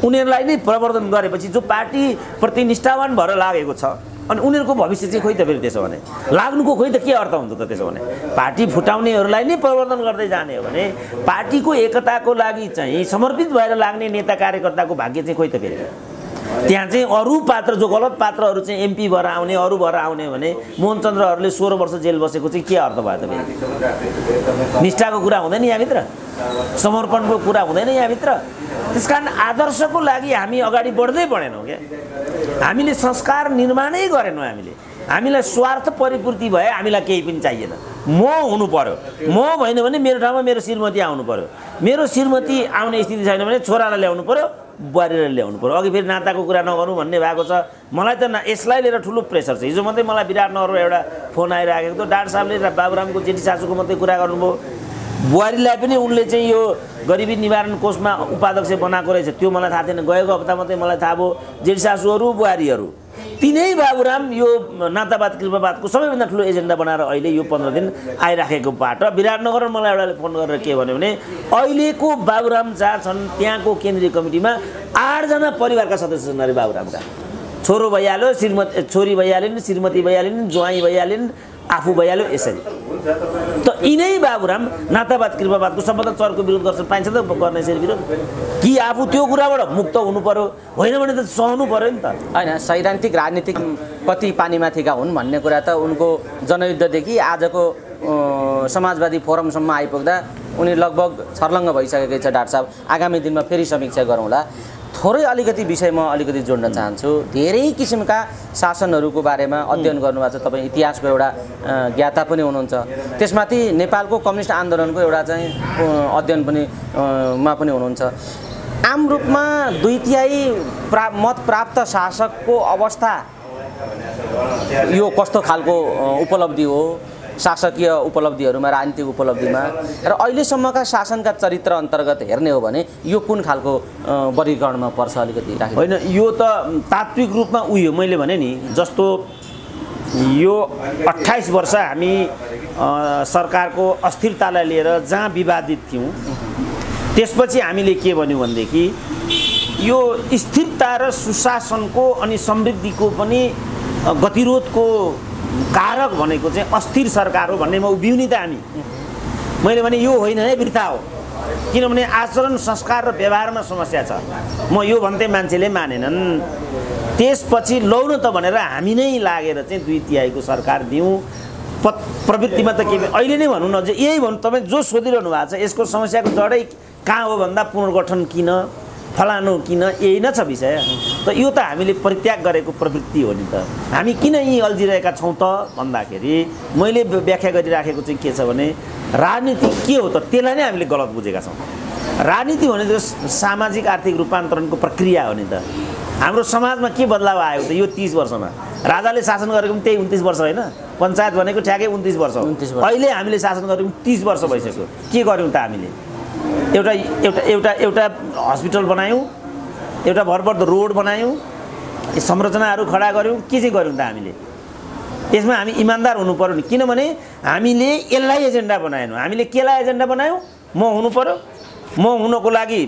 उनीहरूलाई नै प्रवर्धन गरेपछि जो पार्टीप्रति निष्ठावान भएर लागेको छ, अनि उनीहरूको भविष्य चाहिँ खोइ त फेरि त्यसो भने लाग्नुको खोइ त के अर्थ हुन्छ त? त्यसो भने पार्टी फुटाउनेहरूलाई नै प्रवर्धन गर्दै जाने हो भने पार्टीको एकताको लागि चाहिँ समर्पित भएर लाग्ने नेता कार्यकर्ताको भाग्य चाहिँ खोइ त फेरि? त्यहाँ चाहिँ अरू पात्र, जो गलत पात्रहरू चाहिँ एमपी भएर आउने, अरू भएर आउने भने मोहन चन्द्रहरूले 16 वर्ष जेल बसेको चाहिँ के अर्थ भयो त फेरि? निष्ठाको कुरा हुँदैन यहाँभित्र, समर्पणको कुरा हुँदैन यहाँभित्र। त्यस कारण आदर्शको लागि हामी अगाडि बढ्दै बढेनौँ क्या। हामीले संस्कार निर्माणै गरेनौँ। हामीलाई स्वार्थ परिपूर्ति भए हामीलाई केही पनि चाहिएन। म हुनु पर्यो, म भएन भने मेरो ठाउँमा मेरो श्रीमती आउनु पर्यो। मेरो श्रीमती आउने स्थिति छैन भने छोरालाई ल्याउनु पर्यो, बुहारीलाई ल्याउनु पर्यो। अघि फेरि नाताको कुरा नगरौँ भन्ने भएको छ। मलाई त यसलाई लिएर ठुलो प्रेसर छ। हिजो मात्रै मलाई विराटनगरबाट एउटा फोन आइराखेको थियो। डाक्टर साहबले बाबुरामको जेठी सासूको मात्रै कुरा गर्नुभयो। बुहारीलाई पनि उनले चाहिँ यो गरिबी निवारण कोषमा उपाध्यक्ष बनाएको रहेछ, त्यो मलाई थाहा थिएन। गएको हप्ता मात्रै मलाई थाहा भयो। जेठी सासूहरू, बुहारीहरू तिनै बाबुराम यो नातावाद कृपावादको सबैभन्दा ठुलो एजेन्डा बनाएर अहिले यो 15 दिन आइराखेको बाट विराटनगर मलाई एउटाले फोन गरेर के भन्यो भने, अहिलेको बाबुराम जहाँ छन् त्यहाँको केन्द्रीय कमिटीमा 8 जना परिवारका सदस्य छन् अरे बाबुरामका। छोरो भइहाल्यो, छोरी भइहालिन्, श्रीमती भइहालिन्, ज्वाइँ भइहालिन्, आफू भइहाल्यो। यसरी त यिनै बाबुराम नातावाद कृपावादको सबभन्दा चर्को विरोध गर्छन्। पाइन्छ त गर्ने यसरी विरोध? कि आफू त्यो कुराबाट मुक्त हुनु पर्यो, होइन भने त सहनु पर्यो नि त।
होइन, सैद्धान्तिक राजनीतिक कति पानीमाथिका हुन् भन्ने कुरा त उनको जनयुद्धदेखि आजको समाजवादी फोरमसम्म आइपुग्दा उनी लगभग छर्लङ्ग भइसकेकै छ। डाक्टर साहब, आगामी दिनमा फेरि समीक्षा गरौँला। थोरै अलिकति विषय म अलिकति जोड्न चाहन्छु। धेरै किसिमका शासनहरूको बारेमा अध्ययन गर्नुभएको छ तपाईँ, इतिहासको एउटा ज्ञाता पनि हुनुहुन्छ। त्यसमाथि नेपालको कम्युनिस्ट आन्दोलनको एउटा चाहिँ अध्ययन पनि हुनुहुन्छ। आम रूपमा 2/3 मत प्राप्त शासकको अवस्था यो कस्तो खालको उपलब्धि हो शासकीय उपलब्धिहरूमा, राजनीतिक उपलब्धिमा, र अहिलेसम्मका शासनका चरित्र अन्तर्गत हेर्ने हो भने यो कुन खालको वर्गीकरणमा पर्छ अलिकति राख्नु?
होइन, यो त तात्विक रूपमा उयो मैले भने नि, जस्तो यो 28 वर्ष हामी सरकारको अस्थिरतालाई लिएर जहाँ विवादित थियौँ, त्यसपछि हामीले के भन्यौँ भनेदेखि यो स्थिरता र सुशासनको अनि समृद्धिको पनि गतिरोधको कारक भनेको चाहिँ अस्थिर सरकार हो भन्नेमा उभिउँ नि त हामी। मैले भने यो होइन है, वृथा हो। किनभने आचरण, संस्कार र व्यवहारमा समस्या छ। म यो भन्दै मान्छेले मानेनन्। त्यसपछि लौ न त भनेर हामी नै लागेर चाहिँ 2/3 सरकार दिउँ। प्रवृत्तिमा त के अहिले नै भनौँ न, यही भन्नु। तपाईँ जो सोधिरहनु भएको छ, यसको समस्याको जडै कहाँ हो भन्दा पुनर्गठन किन, फलानु किन यही नै छ विषय। त यो त हामीले परित्याग गरेको प्रवृत्ति हो नि त। हामी किन यी अल्झिरहेका छौँ त भन्दाखेरि मैले व्याख्या गरिराखेको चाहिँ के छ भने राजनीति के हो त त्यसलाई नै हामीले गलत बुझेका छौँ। राजनीति भनेको सामाजिक आर्थिक रूपान्तरणको प्रक्रिया हो नि त। हाम्रो समाजमा के बदलाव आयो त यो 30 वर्षमा? राजाले शासन गरेको पनि त्यही 29 वर्ष होइन? पञ्चायत भनेको ठ्याकै 29 वर्ष हो। अहिले हामीले शासन गरेको 30 वर्ष भइसक्यो। के गर्यौँ त हामीले? एउटा एउटा एउटा एउटा हस्पिटल बनायौँ, एउटा भरपर्दो रोड बनायौँ, संरचनाहरू खडा गऱ्यौँ। के चाहिँ गऱ्यौँ त हामीले? यसमा हामी इमान्दार हुनु पर्यो नि। किनभने हामीले यसलाई एजेन्डा बनाएनौँ। हामीले केलाई एजेन्डा बनायौँ? म हुनु पर्यो, म हुनको लागि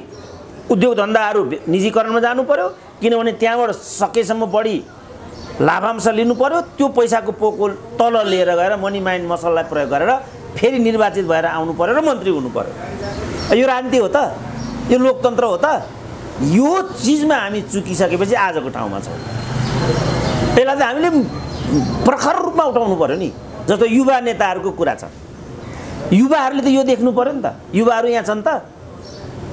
उद्योग धन्दाहरू निजीकरणमा जानु पर्यो, किनभने त्यहाँबाट सकेसम्म बढी लाभांश लिनु पर्यो। त्यो पैसाको पोको तल लिएर गएर मनी माइन्ड मसललाई प्रयोग गरेर फेरि निर्वाचित भएर आउनु पर्यो र मन्त्री हुनु पर्यो। यो राजनीति हो त? यो लोकतन्त्र हो त? यो चिजमा हामी चुकिसकेपछि आजको ठाउँमा छौँ। त्यसलाई त हामीले प्रखर रूपमा उठाउनु पर्यो नि। जस्तो युवा नेताहरूको कुरा छ, युवाहरूले त यो देख्नु पर्यो नि त। युवाहरू यहाँ छन् त।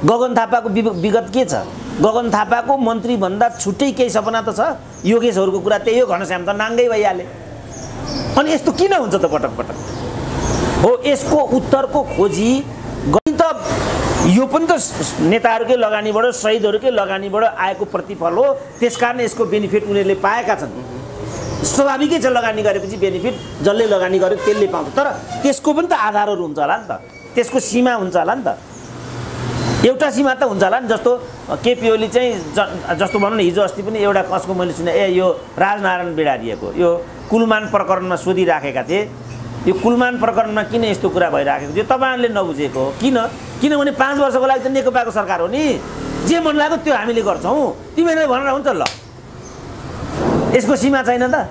गगन थापाको विगत के छ? गगन थापाको मन्त्रीभन्दा छुट्टै केही सपना त छ। योगेशहरूको कुरा त्यही हो, घनश्याम त नाङ्गै भइहाले। अनि यस्तो किन हुन्छ त पटक पटक? हो, यसको उत्तरको खोजी गरी त यो पनि त नेताहरूकै लगानीबाट, शहीदहरूकै लगानीबाट आएको प्रतिफल हो। त्यसकारण यसको बेनिफिट उनीहरूले पाएका छन्। स्वाभाविकै छ, लगानी गरेपछि बेनिफिट जसले लगानी गर्यो त्यसले पाउँछ। तर त्यसको पनि त आधारहरू हुन्छ होला नि त, त्यसको सीमा हुन्छ होला नि त। एउटा सीमा त हुन्छ होला नि। जस्तो केपी ओली चाहिँ जस्तो भनौँ न, हिजो अस्ति पनि एउटा कसको मैले सुने, यो राजनारायण बिडारिएको यो कुलमान प्रकरणमा सोधिराखेका थिए। यो कुलमान प्रकरणमा किन यस्तो कुरा भइराखेको थियो तपाईँहरूले नबुझेको हो? किनभने 5 वर्षको लागि त नेकपाको सरकार हो नि। जे मन लाग्यो त्यो हामीले गर्छौँ। तिमीहरूले भनेर हुन्छ ल? यसको सीमा छैन त?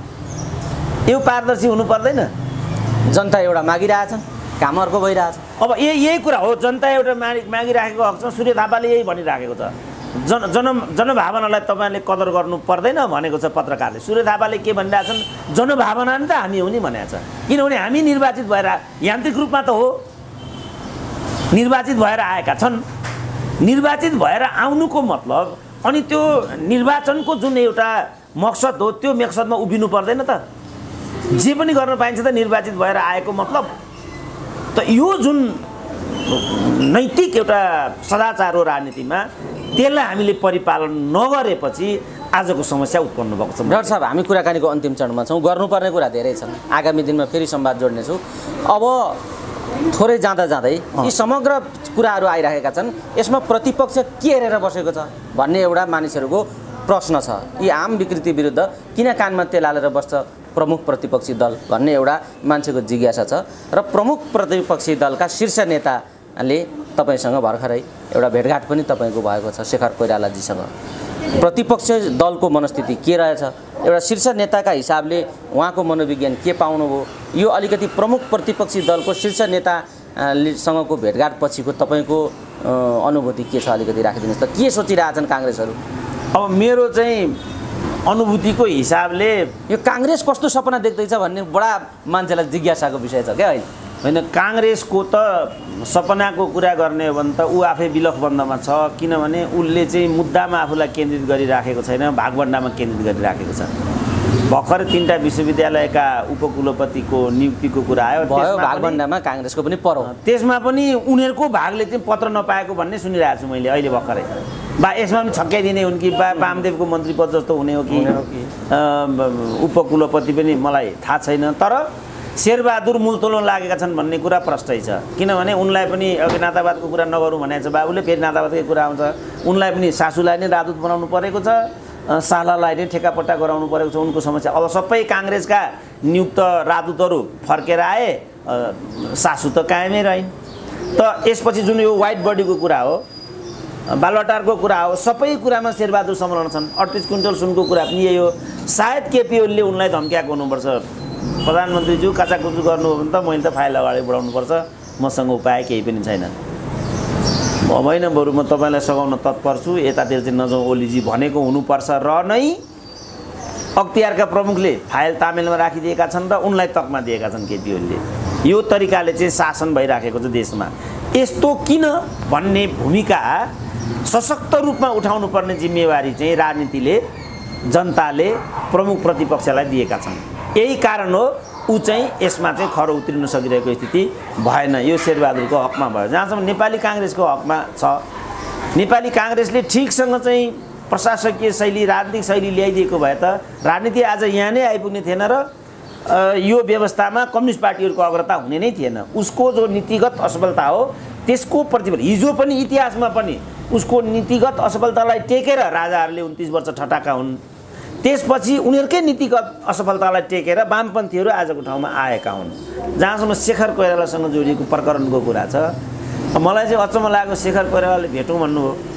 यो पारदर्शी हुनु पर्दैन?
जनता एउटा मागिरहेछन्, काम अर्को भइरहेछ।
अब यही कुरा हो, जनता एउटा मागिराखेको हक छ। सूर्य थापाले यही भनिराखेको छ, जनभावनालाई तपाईँले कदर गर्नु पर्दैन भनेको छ पत्रकारले। सूर्य थापाले के भनिरहेछन्? जनभावना नि त हामी हो नि भनेको छ। किनभने हामी निर्वाचित भएर, यान्त्रिक रूपमा त हो निर्वाचित भएर आएका छन्। निर्वाचित भएर आउनुको मतलब अनि त्यो निर्वाचनको जुन एउटा मकसद हो त्यो मकसदमा उभिनु पर्दैन त? जे पनि गर्न पाइन्छ त निर्वाचित भएर आएको मतलब। त यो जुन नैतिक एउटा सदाचार हो राजनीतिमा, त्यसलाई हामीले परिपालन नगरेपछि आजको समस्या उत्पन्न भएको छ।
डाक्टर साहब, हामी कुराकानीको अन्तिम चरणमा छौँ। गर्नुपर्ने कुरा धेरै छन्। आगामी दिनमा फेरि संवाद जोड्नेछु। अब थोरै जाँदा जाँदै यी समग्र कुराहरू आइरहेका छन्। यसमा प्रतिपक्ष के हेरेर बसेको छ भन्ने एउटा मानिसहरूको प्रश्न छ। यी आम विकृति विरुद्ध किन कानमा तेल हालेर बस्छ प्रमुख प्रतिपक्षी दल भन्ने एउटा मान्छेको जिज्ञासा छ। र प्रमुख प्रतिपक्षी दलका शीर्ष नेताले तपाईँसँग भर्खरै एउटा भेटघाट पनि तपाईँको भएको छ, शेखर कोइरालाजीसँग। प्रतिपक्ष दलको मनस्थिति के रहेछ? एउटा शीर्ष नेताका हिसाबले उहाँको मनोविज्ञान के पाउनुभयो? यो अलिकति प्रमुख प्रतिपक्षी दलको शीर्ष नेतासँगको भेटघाट पछिको तपाईँको अनुभूति के छ? अलिकति राखिदिनुहोस् त। के सोचिरहेछन् काङ्ग्रेसहरू?
अब मेरो चाहिँ अनुभूतिको हिसाबले
यो काङ्ग्रेस कस्तो सपना देख्दैछ भन्ने बडा मान्छेलाई जिज्ञासाको विषय छ क्या अहिले।
होइन, काङ्ग्रेसको त सपनाको कुरा गर्ने हो भने त ऊ आफै विलखबन्दमा छ। किनभने उसले चाहिँ मुद्दामा आफूलाई केन्द्रित गरिराखेको छैन, भागभण्डामा केन्द्रित गरिराखेको छ। भर्खर 3टा विश्वविद्यालयका उपकुलपतिको नियुक्तिको कुरा आयो,
भागभण्डामा काङ्ग्रेसको पनि पर्यो।
त्यसमा पनि उनीहरूको भागले चाहिँ पत्र नपाएको भन्ने सुनिरहेको छु मैले अहिले भर्खरै। बा यसमा पनि छक्क्याइदिने हुन् कि बा वामदेवको मन्त्री पद जस्तो हुने हो कि उपकुलपति पनि मलाई थाहा छैन। तर शेरबहादुर मूलतोलन लागेका छन् भन्ने कुरा प्रष्टै छ। किनभने उनलाई पनि अघि नातावादको कुरा नगरौँ भनेको छ बाबुले, फेरि नातावादकै कुरा आउँछ। उनलाई पनि सासूलाई नै राजदूत बनाउनु परेको छ, सालालाई नै ठेकापट्टा गराउनु परेको छ। उनको समस्या अब सबै काङ्ग्रेसका नियुक्त राजदूतहरू फर्केर आए, सासू त कायमै रहिन्। त यसपछि जुन यो वाइट बडीको कुरा हो, बालुवाटारको कुरा हो, सबै कुरामा शेरबहादुर संलग्न छन्। 38 क्विन्टल सुनको कुरा पनि यही हो। सायद केपी ओलीले उनलाई धम्क्याएको हुनुपर्छ, प्रधानमन्त्रीज्यू काचाकुचु गर्नु हो भने त मैले त फाइल अगाडि बढाउनुपर्छ, मसँग उपाय केही पनि छैन। होइन, बरु म तपाईँलाई सघाउन तत्पर छु, यतातिर चाहिँ नजाउँ ओलीजी भनेको हुनुपर्छ। र नै अख्तियारका प्रमुखले फाइल तामेलमा राखिदिएका छन् र उनलाई तकमा दिएका छन् केपी ओलीले। यो तरिकाले चाहिँ शासन भइराखेको छ देशमा। यस्तो किन भन्ने भूमिका सशक्त रूपमा उठाउनु पर्ने जिम्मेवारी चाहिँ राजनीतिले जनताले प्रमुख प्रतिपक्षलाई दिएका छन्। यही कारण हो ऊ चाहिँ यसमा चाहिँ खरो उत्रिन सकिरहेको स्थिति भएन। यो शेरबहादुरको हकमा भयो। जहाँसम्म नेपाली काङ्ग्रेसको हकमा छ, नेपाली काङ्ग्रेसले ठिकसँग चाहिँ प्रशासकीय शैली राजनीतिक शैली ल्याइदिएको भए त राजनीति आज यहाँ नै आइपुग्ने थिएन र यो व्यवस्थामा कम्युनिस्ट पार्टीहरूको अग्रता हुने नै थिएन। उसको जो नीतिगत असफलता हो त्यसको प्रतिफल हिजो पनि इतिहासमा पनि उसको नीतिगत असफलतालाई टेकेर राजाहरूले 29 वर्ष ठटाका हुन्। त्यसपछि उनीहरूकै नीतिगत असफलतालाई टेकेर वामपन्थीहरू आजको ठाउँमा आएका हुन्। जहाँसम्म शेखर कोइरालासँग जोडिएको प्रकरणको कुरा छ, मलाई चाहिँ अचम्म लाग्यो शेखर कोइरालाले भेटौँ भन्नुभयो।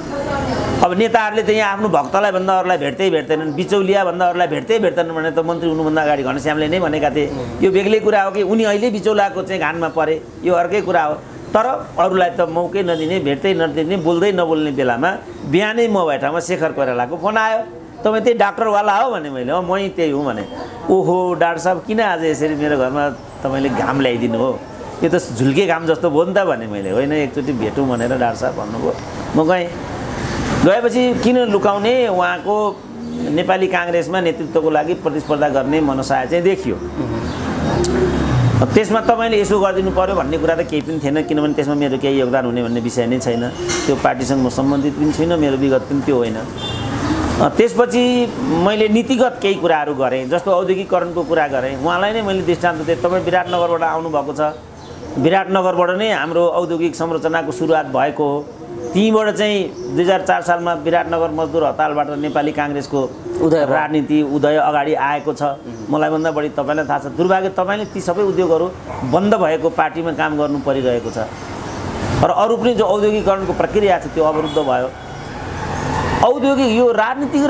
अब नेताहरूले त यहाँ आफ्नो भक्तलाई भन्दा अरूलाई भेट्दैनन्, बिचौलिया भन्दा अरूलाई भेट्दैनन् भने त मन्त्री हुनुभन्दा अगाडि घनश्यामले नै भनेका थिए। यो बेग्लै कुरा हो कि उनी अहिले बिचौलाको चाहिँ घानमा परे, यो अर्कै कुरा हो। तर अरूलाई त मौकै नदिने, भेट्दै नदिने, बोल्दै नबोल्ने बेलामा बिहानै म भए ठाउँमा शेखर कोइरालाको फोन आयो। तपाईँ त्यही डाक्टरवाला हो भने मैले मै त्यही हुँ भने। ओहो डाक्टर साहब किन आज यसरी मेरो घरमा तपाईँले घाम ल्याइदिनु हो, यो त झुल्के घाम जस्तो भयो नि त भने मैले। होइन एकचोटि भेटौँ भनेर डाक्टर साहब भन्नुभयो। म गएपछि किन लुकाउने, उहाँको नेपाली काङ्ग्रेसमा नेतृत्वको लागि प्रतिस्पर्धा गर्ने मनसाय चाहिँ देखियो। त्यसमा तपाईँले यसो गरिदिनु पर्यो भन्ने कुरा त केही पनि थिएन, किनभने त्यसमा मेरो केही योगदान हुने भन्ने विषय नै छैन। त्यो पार्टीसँग म सम्बन्धित पनि छुइनँ, मेरो विगत पनि त्यो होइन। त्यसपछि मैले नीतिगत केही कुराहरू गरेँ, जस्तो औद्योगिकरणको कुरा गरेँ। उहाँलाई नै मैले दृष्टान्त दिएँ, तपाईँ विराटनगरबाट आउनुभएको छ, विराटनगरबाट नै हाम्रो औद्योगिक संरचनाको सुरुवात भएको हो। त्यहीँबाट चाहिँ 2004 सालमा विराटनगर मजदुर हडतालबाट नेपाली काङ्ग्रेसको राजनीति उदय अगाडि आएको छ। मलाई भन्दा बढी तपाईँलाई थाहा छ। दुर्भाग्य तपाईँले ती सबै उद्योगहरू बन्द भएको पार्टीमा काम गर्नु परिरहेको छ र अरू पनि जो औद्योगिकरणको प्रक्रिया छ त्यो अवरुद्ध भयो। औद्योगिक यो राजनीतिक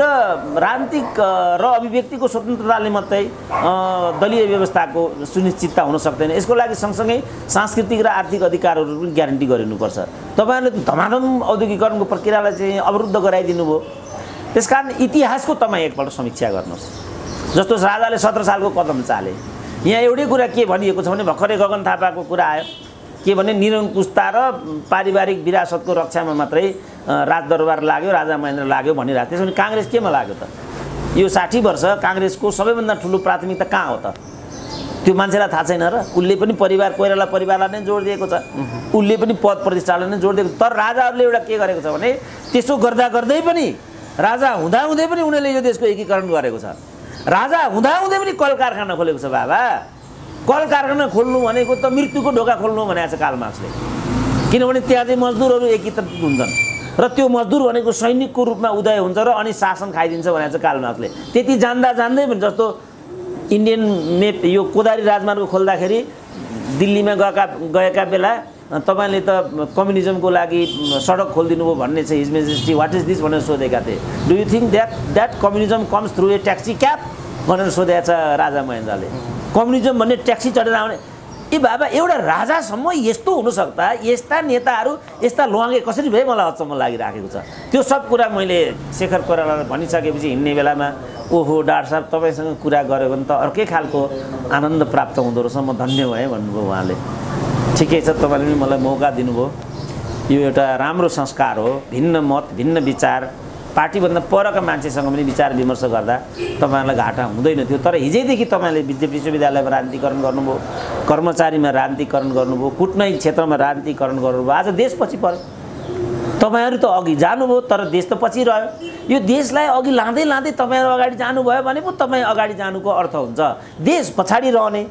र अभिव्यक्तिको स्वतन्त्रताले मात्रै दलीय व्यवस्थाको सुनिश्चितता हुन सक्दैन। यसको लागि सँगसँगै सांस्कृतिक र आर्थिक अधिकारहरू पनि ग्यारेन्टी गरिनुपर्छ। तपाईँहरूले धमाधम औद्योगिकरणको प्रक्रियालाई चाहिँ अवरुद्ध गराइदिनु भयो। त्यसकारण इतिहासको तपाईँ एकपल्ट समीक्षा गर्नुहोस्। जस्तो राजाले 17 सालको कदम चाले, यहाँ एउटै कुरा के भनिएको छ भने भर्खरै गगन थापाको कुरा आयो के भने निरङ्कुशता र पारिवारिक विरासतको रक्षामा मात्रै राजदरबार लाग्यो, राजा महेन्द्र लाग्यो भनिरहेको। त्यसो भने काङ्ग्रेस केमा लाग्यो त? यो 60 वर्ष काङ्ग्रेसको सबैभन्दा ठुलो प्राथमिकता कहाँ हो त? त्यो मान्छेलाई थाहा छैन र? उसले पनि परिवार, कोइराला परिवारलाई नै जोड दिएको छ, उसले पनि पद प्रतिष्ठालाई नै जोड दिएको छ। तर राजाहरूले एउटा के गरेको छ भने त्यसो गर्दा गर्दै पनि, राजा हुँदाहुँदै पनि उनीहरूले यो देशको एकीकरण गरेको छ। राजा हुँदाहुँदै पनि कल कारखाना खोलेको छ। बाबा कल कारखाना खोल्नु भनेको त मृत्युको ढोका खोल्नु भनेको छ कार्ल मार्क्सले। किनभने त्यहाँ चाहिँ मजदुरहरू एकीकृत हुन्छन् र त्यो मजदुर भनेको सैनिकको रूपमा उदय हुन्छ र अनि शासन खाइदिन्छ भनेको छ कार्ल मार्क्सले। त्यति जान्दै पनि जस्तो इन्डियन मेप यो कोदारी राजमार्ग खोल्दाखेरि दिल्लीमा गएका बेला तपाईँले त कम्युनिजमको लागि सडक खोलिदिनु भयो भन्ने चाहिँ हिज मेजेस्टी वाट इज दिस भनेर सोधेका थिए। Do you think that communism comes through A taxi cab भनेर सोधेको छ राजा महेन्द्रले। कम्युनिजम भन्ने ट्याक्सी चढेर आउने। ए बाबा एउटा राजासम्म यस्तो हुनसक्दा यस्ता नेताहरू यस्ता लुहाङ्गे कसरी भए मलाई अचम्म लागिराखेको छ। त्यो सब कुरा मैले शेखर कोइरालालाई भनिसकेपछि हिँड्ने बेलामा ओहो डाक्टर साहब तपाईँसँग कुरा गऱ्यो भने त अर्कै खालको आनन्द प्राप्त हुँदो रहेछ, म धन्य भएँ भन्नुभयो उहाँले। ठिकै छ, तपाईँले पनि मलाई मौका दिनुभयो। यो एउटा राम्रो संस्कार हो। भिन्न मत, भिन्न विचार, पार्टीभन्दा परका मान्छेसँग पनि विचार विमर्श गर्दा तपाईँहरूलाई घाटा हुँदैन थियो। तर हिजैदेखि तपाईँले विश्वविद्यालयमा राजनीतिकरण गर्नुभयो, कर्मचारीमा राजनीतिकरण गर्नुभयो, कुटनैतिक क्षेत्रमा राजनीतिकरण गर्नुभयो। आज देश पछि पर्यो। तपाईँहरू त अघि जानुभयो तर देश त पछि रह्यो। यो देशलाई अघि लाँदै तपाईँहरू अगाडि जानुभयो भने पो तपाईँ अगाडि जानुको अर्थ हुन्छ। देश पछाडि रहने,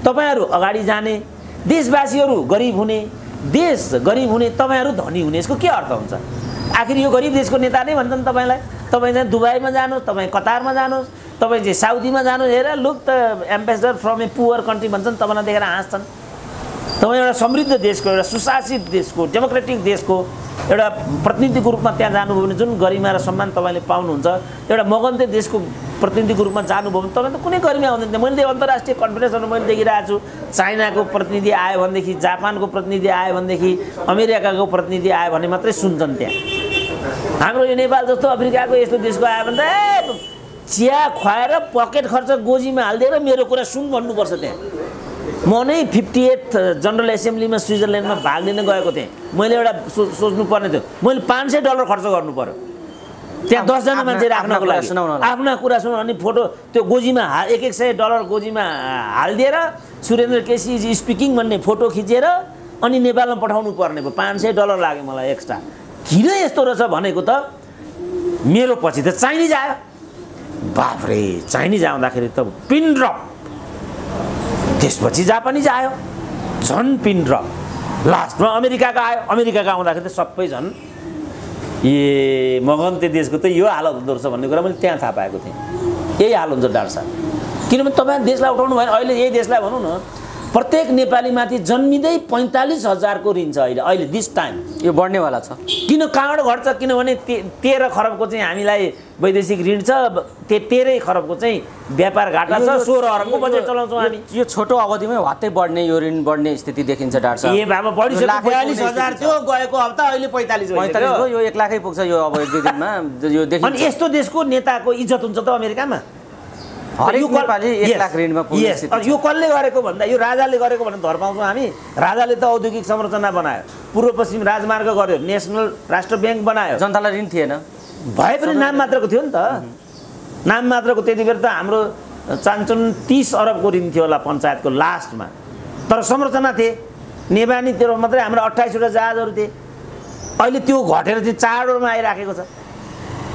तपाईँहरू अगाडि जाने, देशवासीहरू गरिब हुने, देश गरिब हुने, तपाईँहरू धनी हुने, यसको के अर्थ हुन्छ? आखिर यो गरिब देशको नेता नै भन्छन् तपाईँलाई। तपाईँ चाहिँ दुबईमा जानुहोस्, तपाईँ कतारमा जानुहोस्, तपाईँ चाहिँ साउदीमा जानुहोस्, हेर look the ambassador from A poor country भन्छन्, तपाईँलाई देखेर हाँस्छन्। तपाईँ एउटा समृद्ध देशको, एउटा सुशासित देशको, डेमोक्रेटिक देशको एउटा प्रतिनिधिको रूपमा त्यहाँ जानुभयो भने जुन गरिमा र सम्मान तपाईँले पाउनुहुन्छ, एउटा मगन्ते देशको प्रतिनिधिको रूपमा जानुभयो भने तपाईँ त कुनै गरिमा हुँदैन। मैले अन्तर्राष्ट्रिय कन्फरेन्सहरू मैले देखिरहेको छु। चाइनाको प्रतिनिधि आयो भनेदेखि, जापानको प्रतिनिधि आयो भनेदेखि, अमेरिकाको प्रतिनिधि आयो भने मात्रै सुन्छन् त्यहाँ। हाम्रो यो नेपाल जस्तो अफ्रिकाको यस्तो देशको आयो भने त चिया खुवाएर पकेट खर्च गोजीमा हालिदिएर मेरो कुरा सुन भन्नुपर्छ त्यहाँ। म नै 58 जनरल एसेम्ब्लीमा स्विजरल्यान्डमा भाग लिन गएको थिएँ। मैले एउटा सोच्नु पर्ने थियो, मैले $500 खर्च गर्नु पर्यो त्यहाँ 10 जना मान्छे राख्नको लागि। आफ्ना कुरा सुन अनि फोटो त्यो गोजीमा $100 गोजीमा हालिदिएर सुरेन्द्र केसी इज स्पिकिङ भन्ने फोटो खिचेर अनि नेपालमा पठाउनु पर्ने भयो। $500 लाग्यो मलाई एक्स्ट्रा। किन यस्तो रहेछ भनेको त मेरो पछि त चाइनिज आयो। बाफ्रे, चाइनिज आउँदाखेरि त पिन ड्रप, त्यसपछि जापानिज आयो, झन् पिन ड्रप, लास्टमा अमेरिकाको आयो। अमेरिकाको आउँदाखेरि त सबै झन् ए मगन्ते देशको त यो हालत हुँदो रहेछ भन्ने कुरा मैले त्यहाँ थाहा पाएको थिएँ। यही हाल हुन्छ डाक्टर साहब, किनभने तपाईँ देशलाई उठाउनु भएन। अहिले यही देशलाई भनौँ न, प्रत्येक नेपालीमाथि जन्मिँदै 45,000 को ऋण छ अहिले दिस टाइम।
यो बढ्नेवाला छ।
किन कहाँबाट घट्छ? किनभने 13 खरबको चाहिँ हामीलाई वैदेशिक ऋण छ, 13 खरबको चाहिँ व्यापार घाटा छ, 16 अरबको बजेट चलाउँछौँ हामी।
यो छोटो अवधिमै वात्तै बढ्ने, यो ऋण बढ्ने स्थिति देखिन्छ डाक्टर साहब।
ए बाबा, बढिसक्यो। 42,000 थियो गएको हप्ता, अहिले 45
भयो। यो 1 लाखै पुग्छ यो अब 1-2 दिनमा यो देखिन्छ।
अनि यस्तो देशको नेताको इज्जत हुन्छ त अमेरिकामा?
हरेक नेपाली 1 लाख ऋणमा पुग्ने स्थिति।
यो कसले गरेको भन्दा यो राजाले गरेको भनेर धर पाउँछौँ हामी। राजाले त औद्योगिक संरचना बनायो, पूर्व पश्चिम राजमार्ग गर्यो, नेसनल राष्ट्र ब्याङ्क बनायो।
जनतालाई ऋण थिएन,
भए पनि नाम मात्रको थियो नि त। नाम मात्रको। त्यति बेर त हाम्रो चान्चुन 30 अरबको ऋण थियो होला पञ्चायतको लास्टमा, तर संरचना थिए। नेवानीतिर मात्रै हाम्रो 28वटा जहाजहरू थिए। अहिले त्यो घटेर चाहिँ 4 वटामा आइराखेको छ।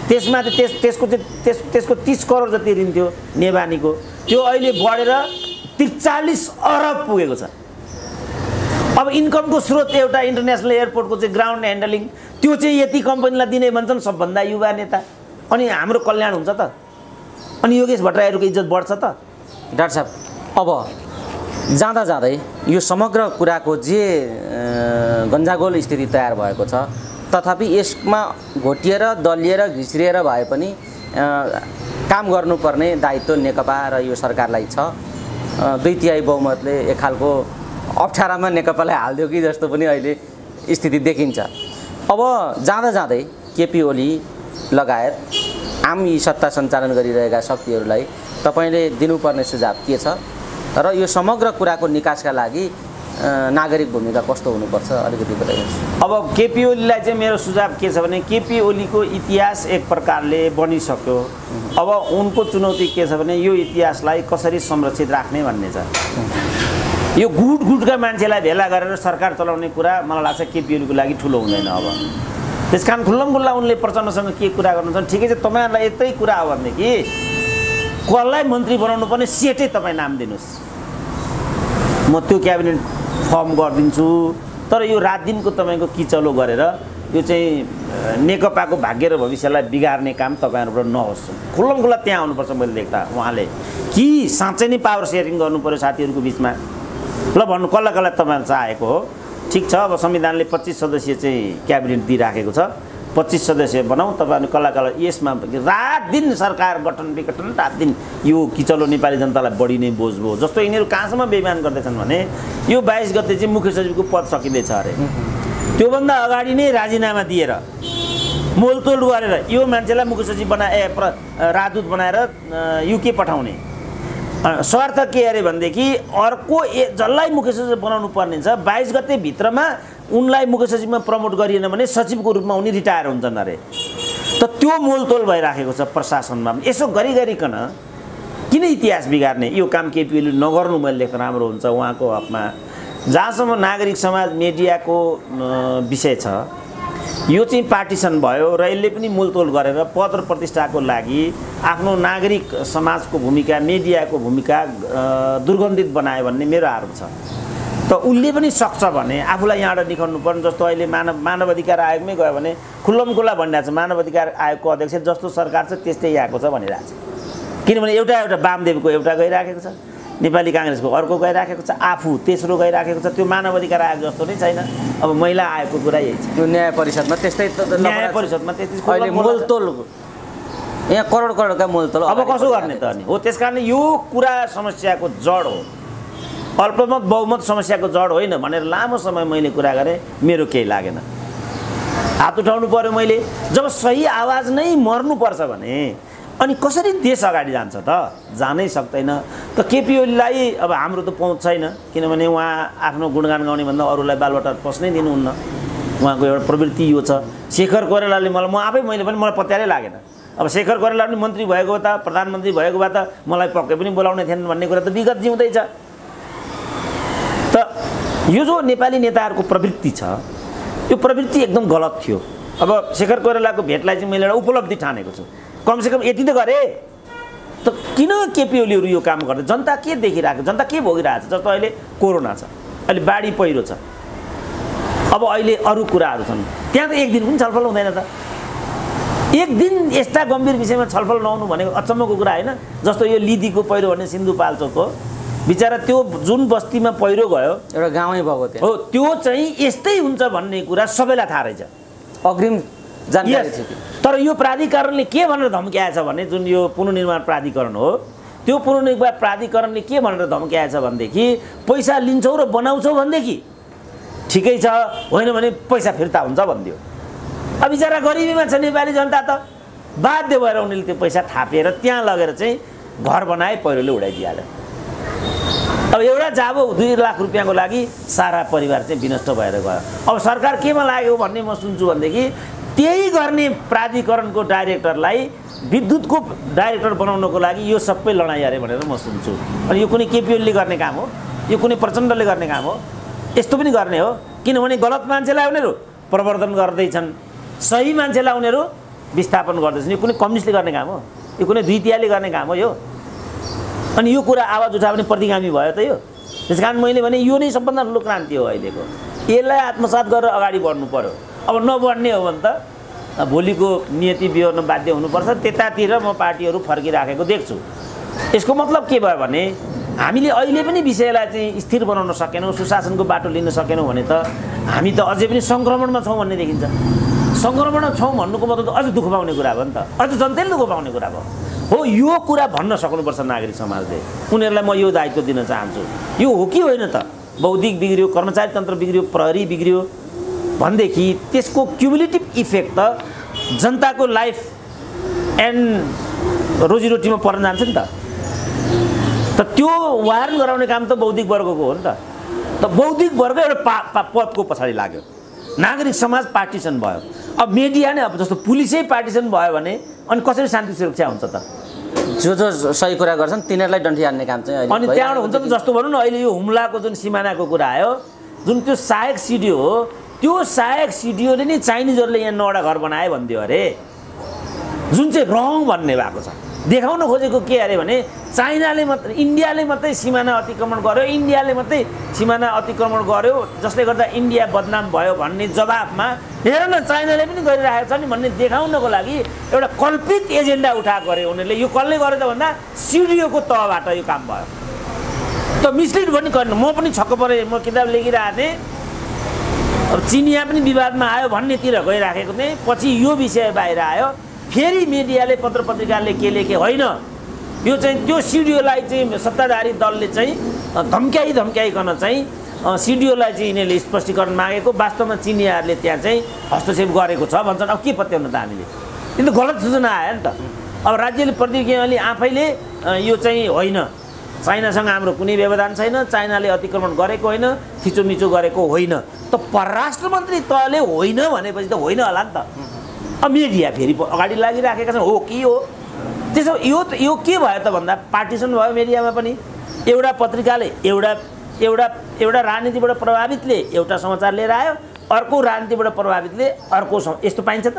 त्यसमा त्यसको 30 करोड जति ऋण थियो नेवानीको, त्यो अहिले बढेर 43 अरब पुगेको छ। अब इन्कमको स्रोत एउटा इन्टरनेसनल एयरपोर्टको चाहिँ ग्राउन्ड ह्यान्डलिङ, त्यो चाहिँ यति कम्पनीलाई दिने भन्छन् सबभन्दा युवा नेता। अनि हाम्रो कल्याण हुन्छ त? अनि योगेश भट्टराईहरूको इज्जत बढ्छ त?
डाक्टर साहब, अब जाँदा जाँदै यो समग्र कुराको जे गन्जागोल स्थिति तयार भएको छ, तथापि यसमा घोटिएर दलिएर घिस्रिएर भए पनि काम गर्नुपर्ने दायित्व नेकपा र यो सरकारलाई छ। 2/3 बहुमतले एक खालको अप्ठ्यारामा नेकपालाई हालिदियो कि जस्तो पनि अहिले स्थिति देखिन्छ। अब जाँदा जाँदै केपी ओली लगायत आम यी सत्ता सञ्चालन गरिरहेका शक्तिहरूलाई तपाईँले दिनुपर्ने सुझाव के छ र यो समग्र कुराको निकासका लागि नागरिक भूमिका कस्तो हुनुपर्छ अलिकति बताइदिनुहोस्।
अब केपी ओलीलाई चाहिँ मेरो सुझाव के छ भने केपी ओलीको इतिहास एक प्रकारले बनिसक्यो। अब उनको चुनौती के छ भने यो इतिहासलाई कसरी संरक्षित राख्ने भन्ने छ। यो गुटका मान्छेलाई भेला गरेर सरकार चलाउने कुरा मलाई लाग्छ केपी ओलीको लागि ठुलो हुँदैन। अब त्यस कारण खुल्लमखुल्ला उनले प्रचण्डसँग के कुरा गर्नु छ ठिकै छ। तपाईँहरूलाई यतै कुरा हो भनेदेखि कसलाई मन्त्री बनाउनु पर्ने सेटै तपाईँ नाम दिनुहोस्, म त्यो क्याबिनेट फर्म गरिदिन्छु। तर यो रात दिनको तपाईँको किचलो गरेर यो चाहिँ नेकपाको भाग्य र भविष्यलाई बिगार्ने काम तपाईँहरूबाट नहोस्। खुल्लमखुल्ला त्यहाँ आउनुपर्छ। मैले देख्दा उहाँले कि साँच्चै नै पावर सेयरिङ गर्नु पर्यो साथीहरूको बिचमा। ल भन्नु कसलाई कसलाई तपाईँहरू चाहेको हो? ठिक छ, अब संविधानले 25 सदस्यीय चाहिँ क्याबिनेट दिइराखेको छ, 25 सदस्य बनाऊ। तपाईँहरू कसलाई कसलाई यसमा रात दिन सरकार गठन विघटन, रात दिन यो किचलो नेपाली जनतालाई बढी नै बोझ भयो। जस्तो यिनीहरू कहाँसम्म बेइमान गर्दैछन् भने यो 22 गते चाहिँ मुख्य सचिवको पद सकिँदैछ अरे, त्योभन्दा अगाडि नै राजीनामा दिएर मोलतोल गरेर यो मान्छेलाई मुख्य सचिव राजदूत बनाएर युके पठाउने स्वार्थ के अरे भनेदेखि अर्को जसलाई मुख्य सचिव बनाउनु पर्ने छ 22 गते भित्रमा उनलाई मुख्य सचिवमा प्रमोट गरिएन भने सचिवको रूपमा उनी रिटायर हुन्छन् अरे। त त्यो मोलतोल भइराखेको छ प्रशासनमा। यसो गरिकन किन इतिहास बिगार्ने? यो काम केपीले नगर्नु मैले लेख्न राम्रो हुन्छ उहाँको हकमा। जहाँसम्म नागरिक समाज मिडियाको विषय छ, यो चाहिँ पार्टिसन भयो र यसले पनि मोलतोल गरेर पद र प्रतिष्ठाको लागि आफ्नो नागरिक समाजको भूमिका, मिडियाको भूमिका दुर्गन्धित बनायो भन्ने मेरो आरोप छ। त उसले पनि सक्छ भने आफूलाई यहाँबाट निकाल्नु पर्ने। जस्तो अहिले मानव अधिकार आयोगमै गयो भने खुल्लमखुल्ला भनिरहेको छ मानव अधिकार आयोगको अध्यक्ष जस्तो सरकार छ त्यस्तै आएको छ भनिरहेको छ। किनभने एउटा वामदेवको एउटा गइराखेको छ, नेपाली काङ्ग्रेसको अर्को गइराखेको छ, आफू तेस्रो गइराखेको छ। त्यो मानव अधिकार आयोग जस्तो नै छैन। अब महिला आयोगको कुरा यही छ।
त्यो न्याय परिषदमा त्यस्तै,
न्याय परिषदमा त्यस्तै
अहिले मोलतोल, यहाँ करोडका मोलतोल।
अब कसो गर्ने त अनि? हो, त्यस कारण यो कुरा समस्याको जड हो, अल्पमत बहुमत समस्याको जड होइन भनेर लामो समय मैले कुरा गरेँ। मेरो केही लागेन, हात उठाउनु पर्यो मैले। जब सही आवाज नै मर्नुपर्छ भने अनि कसरी देश अगाडि जान्छ त? जानै सक्दैन। त केपी ओलीलाई अब हाम्रो त पहुँच छैन, किनभने उहाँ आफ्नो गुणगान गाउने भन्दा अरूलाई बालबटार पस्नै दिनुहुन्न। उहाँको एउटा प्रवृत्ति यो छ। शेखर कोइरालाले मैले पनि मलाई पत्यारै लागेन। अब शेखर कोइराला पनि मन्त्री भएको भए त, प्रधानमन्त्री भएको भए त मलाई पक्कै पनि बोलाउने थिएन भन्ने कुरा त विगत जिउँदैछ। त यो जो नेपाली नेताहरूको प्रवृत्ति छ, यो प्रवृत्ति एकदम गलत थियो। अब शेखर कोइरालाको भेटलाई चाहिँ मैले एउटा उपलब्धि ठानेको छु। कमसेकम यति त गरे। त किन केपी ओलीहरू यो काम गर्दै? जनता के देखिरहेको, जनता के भोगिरहेको छ? जस्तो अहिले कोरोना छ, अहिले बाढी पहिरो छ, अब अहिले अरू कुराहरू छन्, त्यहाँ त एक दिन पनि छलफल हुँदैन त। एक दिन यस्ता गम्भीर विषयमा छलफल नहुनु भनेको अचम्मको कुरा होइन। जस्तो यो लिदीको पहिरो भन्ने सिन्धुपाल्चोक हो, बिचरा त्यो जुन बस्तीमा पहिरो गयो,
एउटा गाउँै भएको थियो
हो, त्यो चाहिँ यस्तै हुन्छ भन्ने कुरा सबैलाई थाहा रहेछ,
अग्रिम जानकारी थियो।
तर यो प्राधिकरणले के भनेर धम्क्याएछ भने, जुन यो पुनर्निर्माण प्राधिकरण हो, त्यो पुनर्निर्माण प्राधिकरणले के भनेर धम्क्याएछ भनेदेखि पैसा लिन्छौ र बनाउँछौ भनेदेखि ठिकै छ, होइन भने पैसा फिर्ता हुन्छ भनिदियो। अब बिचरा गरिबीमा छ नेपाली जनता, त बाध्य भएर उनीहरूले त्यो पैसा थापेर त्यहाँ लगेर चाहिँ घर बनाए, पहिरोले उडाइदिइहाल्यो। अब एउटा जाबो 2 लाख रुपियाँको लागि सारा परिवार चाहिँ विनष्ट भएर गयो। अब सरकार केमा लाग्यो भन्ने म सुन्छु भनेदेखि त्यही गर्ने प्राधिकरणको डाइरेक्टरलाई विद्युतको डाइरेक्टर बनाउनको लागि यो सबै लडाइँ अरे भनेर म सुन्छु। अनि यो कुनै केपी ओलीले गर्ने काम हो? यो कुनै प्रचण्डले गर्ने काम हो? यस्तो पनि गर्ने हो? किनभने गलत मान्छेलाई उनीहरू प्रवर्धन गर्दैछन्, सही मान्छेलाई उनीहरू विस्थापन गर्दैछन्। यो कुनै कम्युनिस्टले गर्ने काम हो? यो कुनै द्वितीयले गर्ने काम हो यो? अनि यो कुरा आवाज उठायो भने प्रतिगामी भयो त यो। त्यस कारण मैले भने यो नै सबभन्दा ठुलो क्रान्ति हो अहिलेको। यसलाई आत्मसात गरेर अगाडि बढ्नु पर्यो। अब नबढ्ने हो भने त भोलिको नियति बिहोर्न बाध्य हुनुपर्छ। त्यतातिर म पार्टीहरू फर्किराखेको देख्छु। यसको मतलब के भयो भने हामीले अहिले पनि विषयलाई चाहिँ स्थिर बनाउन सकेनौँ, सुशासनको बाटो लिन सकेनौँ भने त हामी त अझै पनि सङ्क्रमणमा छौँ भन्ने देखिन्छ। सङ्क्रमणमा छौँ भन्नुको मतलब त अझ दुःख पाउने कुरा भयो नि त, अझ जनताले दुःख पाउने कुरा भयो हो। यो कुरा भन्न सक्नुपर्छ नागरिक समाजले। उनीहरूलाई म यो दायित्व दिन चाहन्छु। यो हो कि होइन त? बौद्धिक बिग्रियो, कर्मचारी तन्त्र बिग्रियो, प्रहरी बिग्रियो भनेदेखि त्यसको क्युमुलेटिभ इफेक्ट त जनताको लाइफ एन्ड रोजीरोटीमा पर्न जान्छ नि त। त त्यो वारण गराउने काम त बौद्धिक वर्गको हो नि त। त बौद्धिक वर्ग एउटा पदको पछाडि लाग्यो, नागरिक समाज पार्टिसन भयो। अब मिडिया नै, अब जस्तो पुलिसै पार्टिसन भयो भने अनि कसरी शान्ति सुरक्षा हुन्छ त?
जो सही कुरा गर्छन् तिनीहरूलाई डन्ठी हान्ने काम चाहिँ
अनि त्यहाँबाट हुन्छ नि। जस्तो भनौँ न, अहिले यो हुम्लाको जुन सिमानाको कुरा आयो, जुन त्यो सहायक सिडिओ हो, त्यो सहायक सिडिओले नै चाइनिजहरूले यहाँ 9वटा घर बनाए भनिदियो अरे, जुन चाहिँ रङ भन्ने भएको छ। देखाउन खोजेको के अरे भने चाइनाले मात्रै, इन्डियाले मात्रै सिमाना अतिक्रमण गर्यो, इन्डियाले मात्रै सिमाना अतिक्रमण गर्यो, जसले गर्दा इन्डिया बदनाम भयो भन्ने जवाफमा हेर न चाइनाले पनि गरिरहेको छ नि भन्ने देखाउनको लागि एउटा कल्पित एजेन्डा उठाएको अरे उनीहरूले। यो कसले गर्यो त भन्दा सिडिओको तहबाट यो काम भयो। त मिसलिड पनि गर्नु, म पनि छक्क परेँ। म किताब लेखिरहेको थिएँ, अब चिनिया पनि विवादमा आयो भन्नेतिर गइराखेको थिएँ। पछि यो विषय बाहिर आयो, फेरि मिडियाले, पत्र पत्रिकाले के लेखे, होइन यो चाहिँ त्यो सिडिओलाई चाहिँ सत्ताधारी दलले चाहिँ धम्क्याइकन चाहिँ सिडिओलाई चाहिँ यिनीहरूले स्पष्टीकरण मागेको, वास्तवमा चिनियाहरूले त्यहाँ चाहिँ हस्तक्षेप गरेको छ भन्छन्। अब के पत्याउनु त हामीले? यो त गलत सूचना आयो नि त। अब राज्यले प्रतिज्ञाले आफैले यो चाहिँ होइन, चाइनासँग हाम्रो कुनै व्यवधान छैन, चाइनाले अतिक्रमण गरेको होइन, थिचोमिचो गरेको होइन। त परराष्ट्र मन्त्री तहले होइन भनेपछि त होइन होला नि त। अब मिडिया फेरि अगाडि लागिराखेका छन्, हो कि हो? त्यसो यो के भयो त भन्दा पार्टिसन भयो मिडियामा पनि। एउटा पत्रिकाले एउटा राजनीतिबाट प्रभावितले एउटा समाचार लिएर आयो, अर्को राजनीतिबाट प्रभावितले अर्को। यस्तो पाइन्छ त?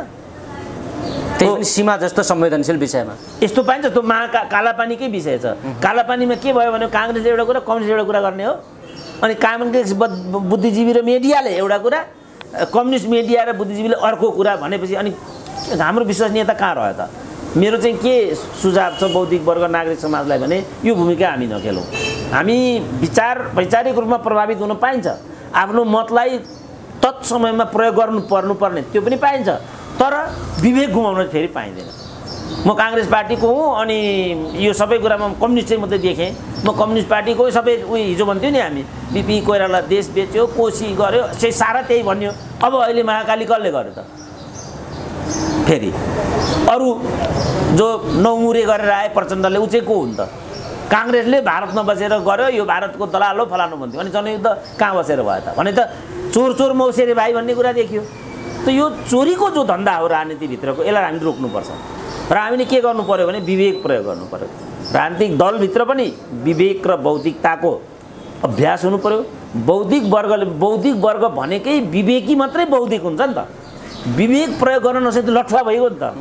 त्यही पनि सीमा जस्तो संवेदनशील विषयमा
यस्तो पाइन्छ। त्यो कालापानीकै विषय छ। कालापानीमा के भयो भने काङ्ग्रेसले एउटा कुरा, कम्युनिस्टले एउटा कुरा गर्ने हो। अनि काङ्ग्रेस बुद्धिजीवी र मिडियाले एउटा कुरा, कम्युनिस्ट मिडिया र बुद्धिजीवीले अर्को कुरा भनेपछि अनि हाम्रो विश्वसनीयता कहाँ रह्यो त? मेरो चाहिँ के सुझाव छ बौद्धिक वर्ग नागरिक समाजलाई भने यो भूमिका हामी नखेलौँ। हामी वैचारिक रूपमा प्रभावित हुन पाइन्छ, आफ्नो मतलाई तत्समयमा प्रयोग पर्नुपर्ने त्यो पनि पाइन्छ, तर विवेक गुमाउन फेरि पाइँदैन। म काङ्ग्रेस पार्टीको हुँ अनि यो सबै कुरामा कम्युनिस्टै मात्रै देखेँ। म कम्युनिस्ट पार्टीको सबै हिजो भन्थ्यो नि हामी, बिपी कोइराला देश बेच्यो, कोसी गर्यो, सारा त्यही भन्यो। अब अहिले महाकाली कसले गर्यो त? फेरि अरू जो नौमुरे गरेर आए प्रचण्डले ऊ चाहिँ को हुन् त? काङ्ग्रेसले भारतमा बसेर गर्यो, यो भारतको दलाल हो फलानु भन्थ्यो अनि जनयुद्ध कहाँ बसेर भयो त? भने त चोर चोर मौसेरे भाइ भन्ने कुरा देखियो। त यो चोरीको जो धन्दा हो राजनीतिभित्रको, यसलाई हामी रोक्नुपर्छ र हामीले के गर्नु पर्यो भने विवेक प्रयोग गर्नु पर्यो। राजनीतिक दलभित्र पनि विवेक र बौद्धिकताको अभ्यास हुनु पर्यो। बौद्धिक वर्ग भनेकै विवेकी मात्रै बौद्धिक हुन्छ नि त। विवेक प्रयोग गर्न नसके लठुवा भइगयो नि त।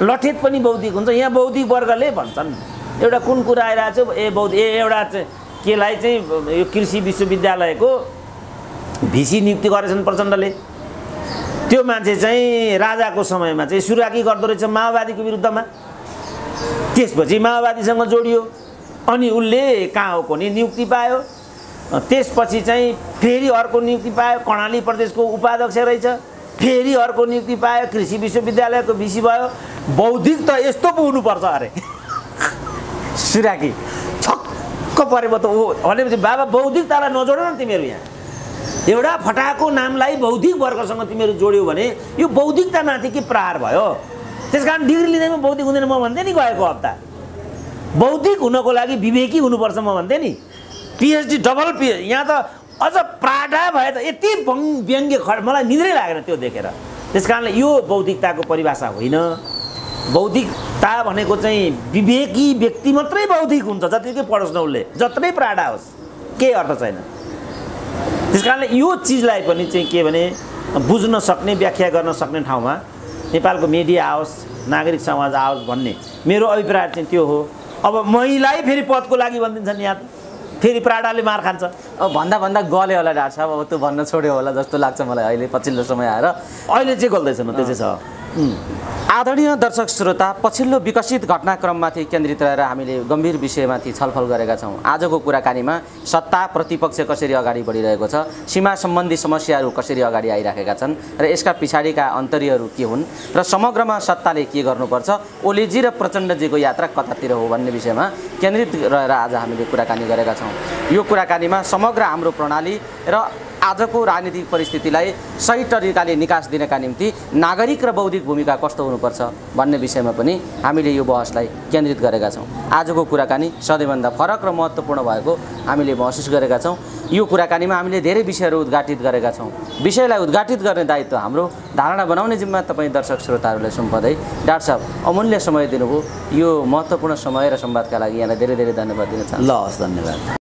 लठेत पनि बौद्धिक हुन्छ। यहाँ बौद्धिक वर्गले भन्छन् एउटा कुन कुरा आइरहेको छ, एउटा चाहिँ केलाई चाहिँ यो कृषि विश्वविद्यालयको भिसी नियुक्ति गरेछन् प्रचण्डले। त्यो मान्छे चाहिँ राजाको समयमा चाहिँ सुरुवाती गर्दो रहेछ माओवादीको विरुद्धमा। त्यसपछि माओवादीसँग जोडियो अनि उसले कहाँ हो कुनै नियुक्ति पायो। त्यसपछि चाहिँ फेरि अर्को नियुक्ति पायो, कर्णाली प्रदेशको उपाध्यक्ष रहेछ। फेरि अर्को नियुक्ति पायो, कृषि विश्वविद्यालयको भिसी भयो। बौद्धिक त यस्तो पो हुनुपर्छ अरे सुराकी छक्क परेको त ऊ भनेपछि बाबा बौद्धिकतालाई नजोड न तिमीहरू। यहाँ एउटा फटाको नामलाई बौद्धिक वर्गसँग तिमीहरू जोड्यौ भने यो बौद्धिकतामाथि के प्रहार भयो। त्यसकारण डिग्री लिँदैमा बौद्धिक हुँदैन म भन्थेँ नि गएको हप्ता। बौद्धिक हुनको लागि विवेकी हुनुपर्छ म भन्थेँ नि। पिएचडी डबल पिएचडी यहाँ त अझ प्राडा भए त यति व्यङ्ग्य मलाई निद्रै लागेन त्यो देखेर। त्यस कारणले यो बौद्धिकताको परिभाषा होइन। बौद्धिकता भनेको चाहिँ विवेकी व्यक्ति मात्रै बौद्धिक हुन्छ। जतिकै पढोस् न उसले, जत्रै प्राडा होस्, केही अर्थ छैन। त्यस कारणले यो चिजलाई पनि चाहिँ के भने बुझ्न सक्ने, व्याख्या गर्न सक्ने ठाउँमा नेपालको मिडिया आओस्, नागरिक समाज आओस् भन्ने मेरो अभिप्राय चाहिँ त्यो हो। अब महिलाई फेरि पदको लागि भनिदिन्छन् यहाँ, फेरि प्राडाले मार खान्छ।
अब भन्दा गल्यो होला डाक्टर साहब, अब त्यो भन्न छोड्यो होला जस्तो लाग्छ मलाई अहिले पछिल्लो समय आएर।
अहिले चाहिँ गल्दैछन् त्यो चाहिँ छ।
आदरणीय दर्शक श्रोता, पछिल्लो विकसित घटनाक्रममाथि केन्द्रित रहेर हामीले गम्भीर विषयमाथि छलफल गरेका छौँ। आजको कुराकानीमा सत्ता प्रतिपक्ष कसरी अगाडि बढिरहेको छ, सीमा सम्बन्धी समस्याहरू कसरी अगाडि आइराखेका छन् र यसका पछाडिका अन्तर्यहरू के हुन् र समग्रमा सत्ताले के गर्नुपर्छ, ओलीजी र प्रचण्डजीको यात्रा कतातिर हो भन्ने विषयमा केन्द्रित रहेर आज हामीले कुराकानी गरेका छौँ। यो कुराकानीमा समग्र हाम्रो प्रणाली र आजको राजनीतिक परिस्थितिलाई सही तरिकाले निकास दिनका निम्ति नागरिक र बौद्धिक भूमिका कस्तो हुनुपर्छ भन्ने विषयमा पनि हामीले यो बहसलाई केन्द्रित गरेका छौँ। आजको कुराकानी सधैँभन्दा फरक र महत्त्वपूर्ण भएको हामीले महसुस गरेका छौँ। यो कुराकानीमा हामीले धेरै विषयहरू उद्घाटित गरेका छौँ। विषयलाई उद्घाटित गर्ने दायित्व हाम्रो, धारणा बनाउने जिम्मा तपाईँ दर्शक श्रोताहरूलाई सुम्पदै डाक्टर साहब अमूल्य समय दिनुभयो। यो महत्त्वपूर्ण समय र संवादका लागि यहाँलाई धेरै धेरै धन्यवाद दिन चाहन्छु।
ल हस्, धन्यवाद।